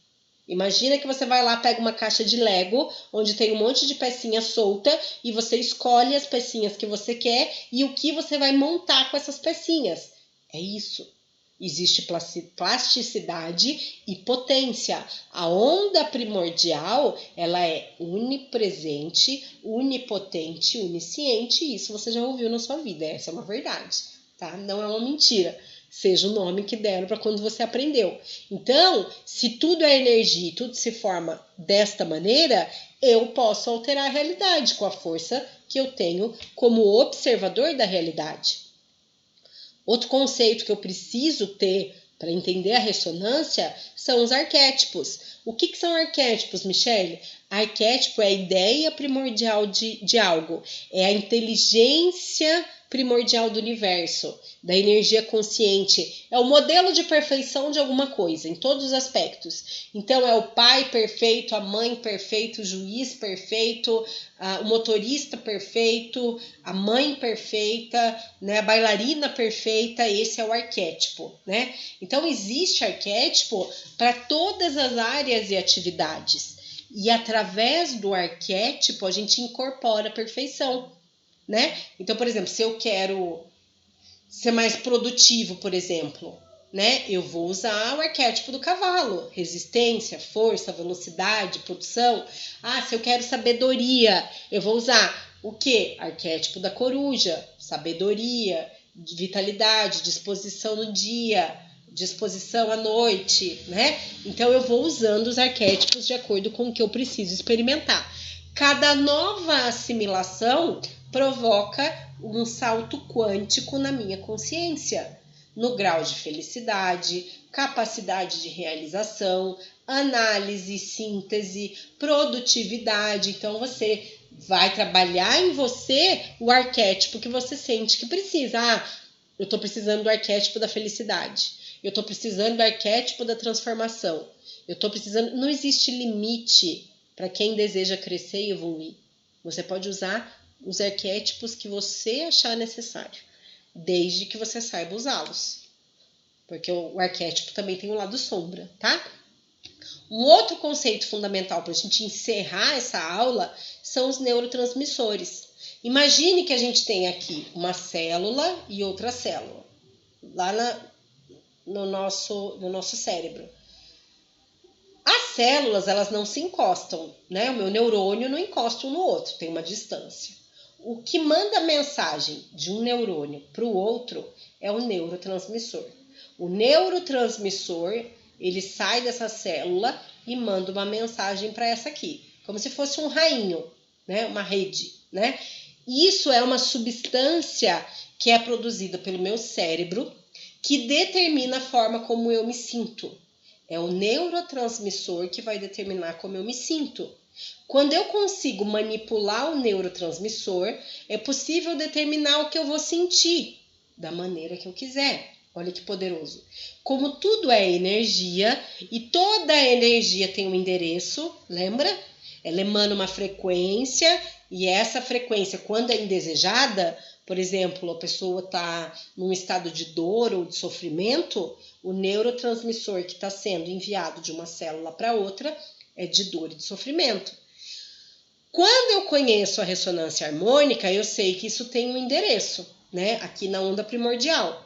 Imagina que você vai lá, pega uma caixa de Lego, onde tem um monte de pecinha solta, e você escolhe as pecinhas que você quer e o que você vai montar com essas pecinhas. É isso. Existe plasticidade e potência. A onda primordial, ela é onipresente, onipotente, onisciente. E isso você já ouviu na sua vida. Essa é uma verdade, tá? Não é uma mentira. Seja o nome que deram para quando você aprendeu. Então, se tudo é energia e tudo se forma desta maneira, eu posso alterar a realidade com a força que eu tenho como observador da realidade. Outro conceito que eu preciso ter para entender a ressonância são os arquétipos. O que são arquétipos, Michele? Arquétipo é a ideia primordial de algo, é a inteligência primordial do universo, da energia consciente. É o modelo de perfeição de alguma coisa, em todos os aspectos. Então, é o pai perfeito, a mãe perfeita, o juiz perfeito, o motorista perfeito, a mãe perfeita, né, a bailarina perfeita. Esse é o arquétipo, né? Então, existe arquétipo para todas as áreas e atividades. E através do arquétipo, a gente incorpora a perfeição, né? Então, por exemplo, se eu quero ser mais produtivo, por exemplo, né? Eu vou usar o arquétipo do cavalo: resistência, força, velocidade, produção. Se eu quero sabedoria, eu vou usar o quê? Arquétipo da coruja, sabedoria, vitalidade, disposição no dia, disposição à noite, né? Então eu vou usando os arquétipos de acordo com o que eu preciso experimentar. Cada nova assimilação provoca um salto quântico na minha consciência, no grau de felicidade, capacidade de realização, análise, síntese, produtividade. Então você vai trabalhar em você o arquétipo que você sente que precisa. Eu estou precisando do arquétipo da felicidade. Eu estou precisando do arquétipo da transformação. Eu estou precisando... Não existe limite para quem deseja crescer e evoluir. Você pode usar os arquétipos que você achar necessário, desde que você saiba usá-los. Porque o arquétipo também tem um lado sombra, tá? Um outro conceito fundamental para a gente encerrar essa aula são os neurotransmissores. Imagine que a gente tem aqui uma célula e outra célula, lá no nosso cérebro. As células, elas não se encostam, né? O meu neurônio não encosta um no outro, tem uma distância. O que manda mensagem de um neurônio para o outro é o neurotransmissor. O neurotransmissor, ele sai dessa célula e manda uma mensagem para essa aqui, como se fosse um rainho, né? Uma rede, né? Isso é uma substância que é produzida pelo meu cérebro, que determina a forma como eu me sinto. É o neurotransmissor que vai determinar como eu me sinto. Quando eu consigo manipular o neurotransmissor, é possível determinar o que eu vou sentir da maneira que eu quiser. Olha que poderoso. Como tudo é energia e toda energia tem um endereço, lembra? Ela emana uma frequência e essa frequência, quando é indesejada, por exemplo, a pessoa está num estado de dor ou de sofrimento, o neurotransmissor que está sendo enviado de uma célula para outra é de dor e de sofrimento. Quando eu conheço a ressonância harmônica, eu sei que isso tem um endereço, né? Aqui na onda primordial.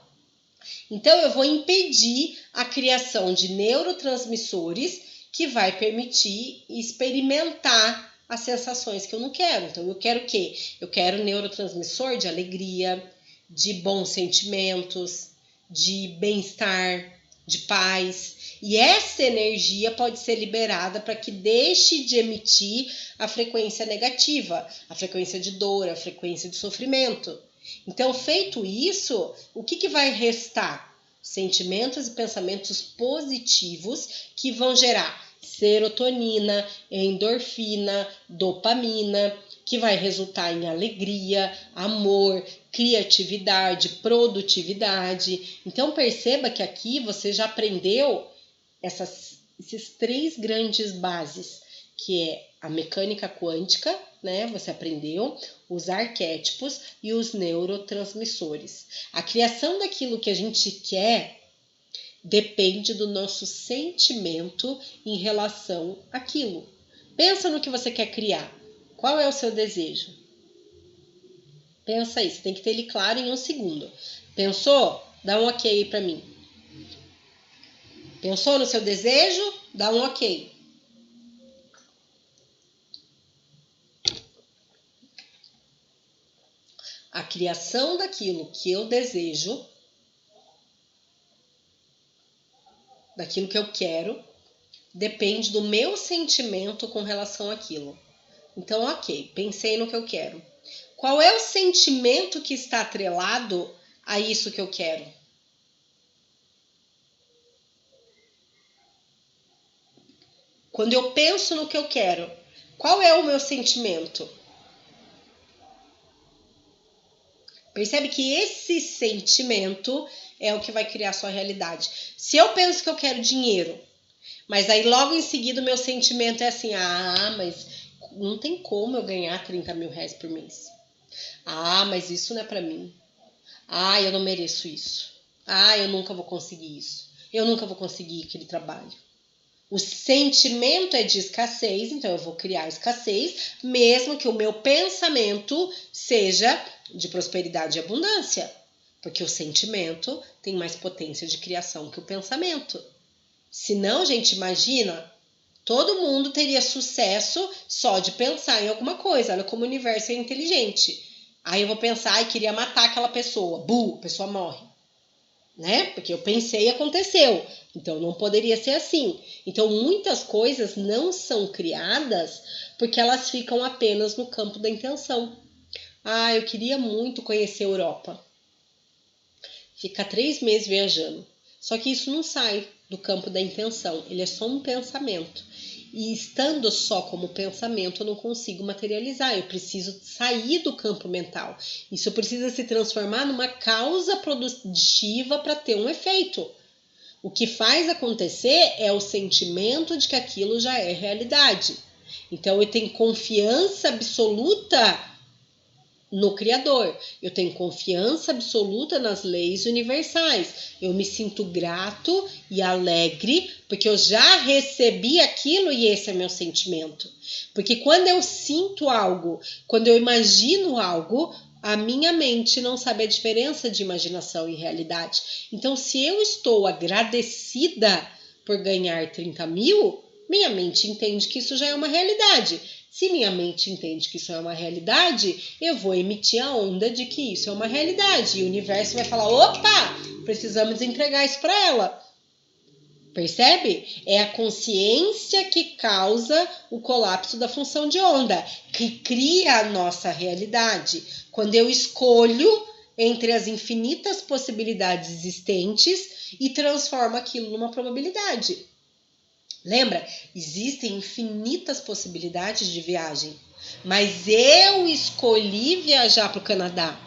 Então, eu vou impedir a criação de neurotransmissores que vai permitir experimentar as sensações que eu não quero. Então, eu quero o quê? Eu quero neurotransmissor de alegria, de bons sentimentos, de bem-estar, de paz. E essa energia pode ser liberada para que deixe de emitir a frequência negativa, a frequência de dor, a frequência de sofrimento. Então, feito isso, o que vai restar? Sentimentos e pensamentos positivos que vão gerar serotonina, endorfina, dopamina, que vai resultar em alegria, amor, criatividade, produtividade. Então perceba que aqui você já aprendeu esses 3 grandes bases, que é a mecânica quântica, né? Você aprendeu os arquétipos e os neurotransmissores. A criação daquilo que a gente quer depende do nosso sentimento em relação àquilo. Pensa no que você quer criar. Qual é o seu desejo? Pensa aí, você tem que ter ele claro em 1 segundo. Pensou? Dá um ok para mim. Pensou no seu desejo? Dá um ok. A criação daquilo que eu desejo, daquilo que eu quero, depende do meu sentimento com relação àquilo. Então, ok, pensei no que eu quero. Qual é o sentimento que está atrelado a isso que eu quero? Quando eu penso no que eu quero, qual é o meu sentimento? Percebe que esse sentimento é o que vai criar a sua realidade. Se eu penso que eu quero dinheiro, mas aí logo em seguida o meu sentimento é assim, mas não tem como eu ganhar 30 mil reais por mês. Mas isso não é pra mim. Eu não mereço isso. Eu nunca vou conseguir isso. Eu nunca vou conseguir aquele trabalho. O sentimento é de escassez, então eu vou criar escassez, mesmo que o meu pensamento seja de prosperidade e abundância. Porque o sentimento tem mais potência de criação que o pensamento. Se não, gente, imagina Todo mundo teria sucesso só de pensar em alguma coisa. Olha como o universo é inteligente. Aí eu vou pensar, queria matar aquela pessoa. A pessoa morre. Né? Porque eu pensei e aconteceu. Então não poderia ser assim. Então muitas coisas não são criadas porque elas ficam apenas no campo da intenção. Eu queria muito conhecer a Europa. Ficar 3 meses viajando. Só que isso não sai do campo da intenção. Ele é só um pensamento. E estando só como pensamento, eu não consigo materializar. Eu preciso sair do campo mental. Isso precisa se transformar numa causa produtiva para ter um efeito. O que faz acontecer é o sentimento de que aquilo já é realidade. Então eu tenho confiança absoluta no Criador. Eu tenho confiança absoluta nas leis universais. Eu me sinto grato e alegre porque eu já recebi aquilo e esse é meu sentimento. Porque quando eu sinto algo, quando eu imagino algo, a minha mente não sabe a diferença de imaginação e realidade. Então, se eu estou agradecida por ganhar 30 mil, minha mente entende que isso já é uma realidade. Se minha mente entende que isso é uma realidade, eu vou emitir a onda de que isso é uma realidade. E o universo vai falar, opa, precisamos entregar isso para ela. Percebe? É a consciência que causa o colapso da função de onda, que cria a nossa realidade. Quando eu escolho entre as infinitas possibilidades existentes e transformo aquilo numa probabilidade. Lembra? Existem infinitas possibilidades de viagem, mas eu escolhi viajar para o Canadá.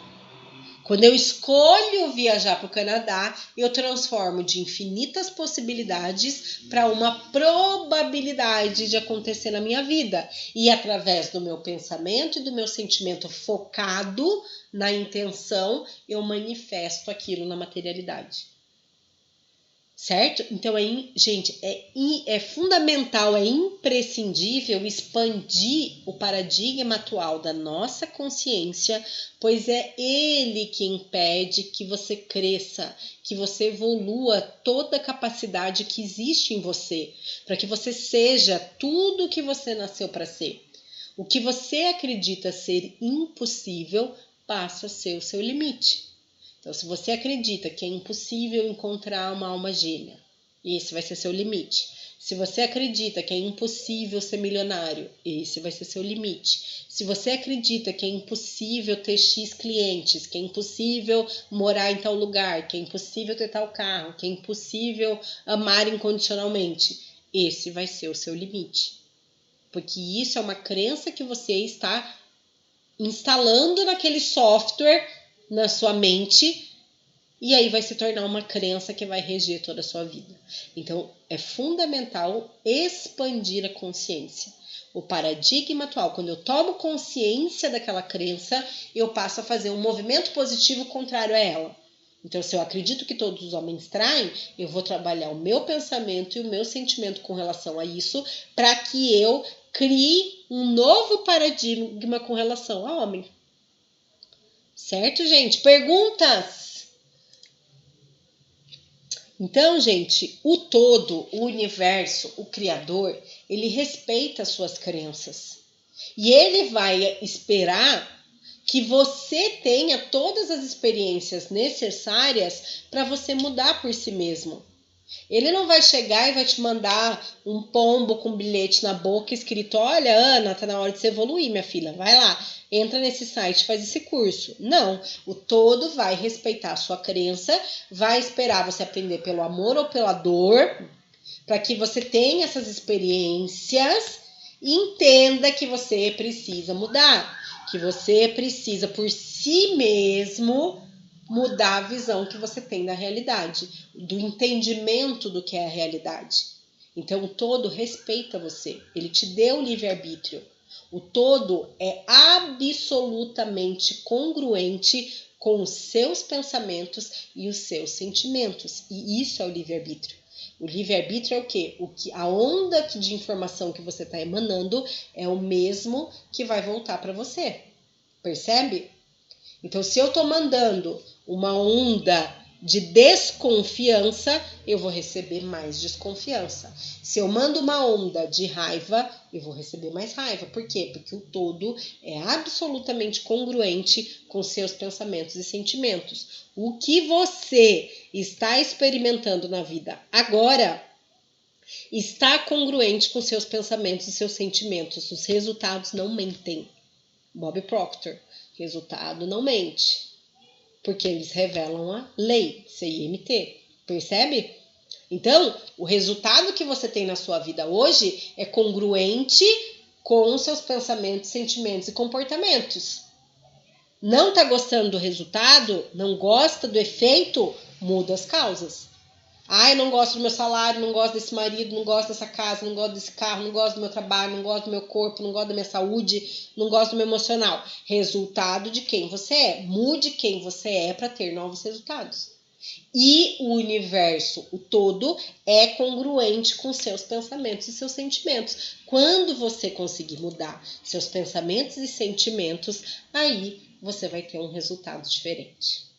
Quando eu escolho viajar para o Canadá, eu transformo de infinitas possibilidades para uma probabilidade de acontecer na minha vida. E através do meu pensamento e do meu sentimento focado na intenção, eu manifesto aquilo na materialidade. Certo? Então, gente, é fundamental, é imprescindível expandir o paradigma atual da nossa consciência, pois é ele que impede que você cresça, que você evolua toda a capacidade que existe em você, para que você seja tudo o que você nasceu para ser. O que você acredita ser impossível passa a ser o seu limite. Então, se você acredita que é impossível encontrar uma alma gêmea, esse vai ser seu limite. Se você acredita que é impossível ser milionário, esse vai ser seu limite. Se você acredita que é impossível ter X clientes, que é impossível morar em tal lugar, que é impossível ter tal carro, que é impossível amar incondicionalmente, esse vai ser o seu limite. Porque isso é uma crença que você está instalando naquele software na sua mente, e aí vai se tornar uma crença que vai reger toda a sua vida. Então, é fundamental expandir a consciência. O paradigma atual, quando eu tomo consciência daquela crença, eu passo a fazer um movimento positivo contrário a ela. Então, se eu acredito que todos os homens traem, eu vou trabalhar o meu pensamento e o meu sentimento com relação a isso, para que eu crie um novo paradigma com relação ao homem. Certo, gente? Perguntas? Então, gente, o todo, o universo, o Criador, ele respeita as suas crenças. E ele vai esperar que você tenha todas as experiências necessárias para você mudar por si mesmo. Ele não vai chegar e vai te mandar um pombo com bilhete na boca escrito, olha, Ana, tá na hora de você evoluir, minha filha, vai lá, entra nesse site, faz esse curso. Não, o todo vai respeitar a sua crença, vai esperar você aprender pelo amor ou pela dor, para que você tenha essas experiências e entenda que você precisa mudar, que você precisa por si mesmo mudar a visão que você tem da realidade, do entendimento do que é a realidade. Então, o todo respeita você, ele te deu livre-arbítrio. O todo é absolutamente congruente com os seus pensamentos e os seus sentimentos. E isso é o livre-arbítrio. O livre-arbítrio é o quê? A onda de informação que você está emanando é o mesmo que vai voltar para você. Percebe? Então, se eu estou mandando uma onda de desconfiança, eu vou receber mais desconfiança. Se eu mando uma onda de raiva, eu vou receber mais raiva. Por quê? Porque o todo é absolutamente congruente com seus pensamentos e sentimentos. O que você está experimentando na vida agora está congruente com seus pensamentos e seus sentimentos. Os resultados não mentem. Bob Proctor, resultado não mente. Porque eles revelam a lei, CIMT, percebe? Então, o resultado que você tem na sua vida hoje é congruente com seus pensamentos, sentimentos e comportamentos. Não está gostando do resultado, não gosta do efeito, muda as causas. Ai, não gosto do meu salário, não gosto desse marido, não gosto dessa casa, não gosto desse carro, não gosto do meu trabalho, não gosto do meu corpo, não gosto da minha saúde, não gosto do meu emocional. Resultado de quem você é. Mude quem você é para ter novos resultados. E o universo, o todo, é congruente com seus pensamentos e seus sentimentos. Quando você conseguir mudar seus pensamentos e sentimentos, aí você vai ter um resultado diferente.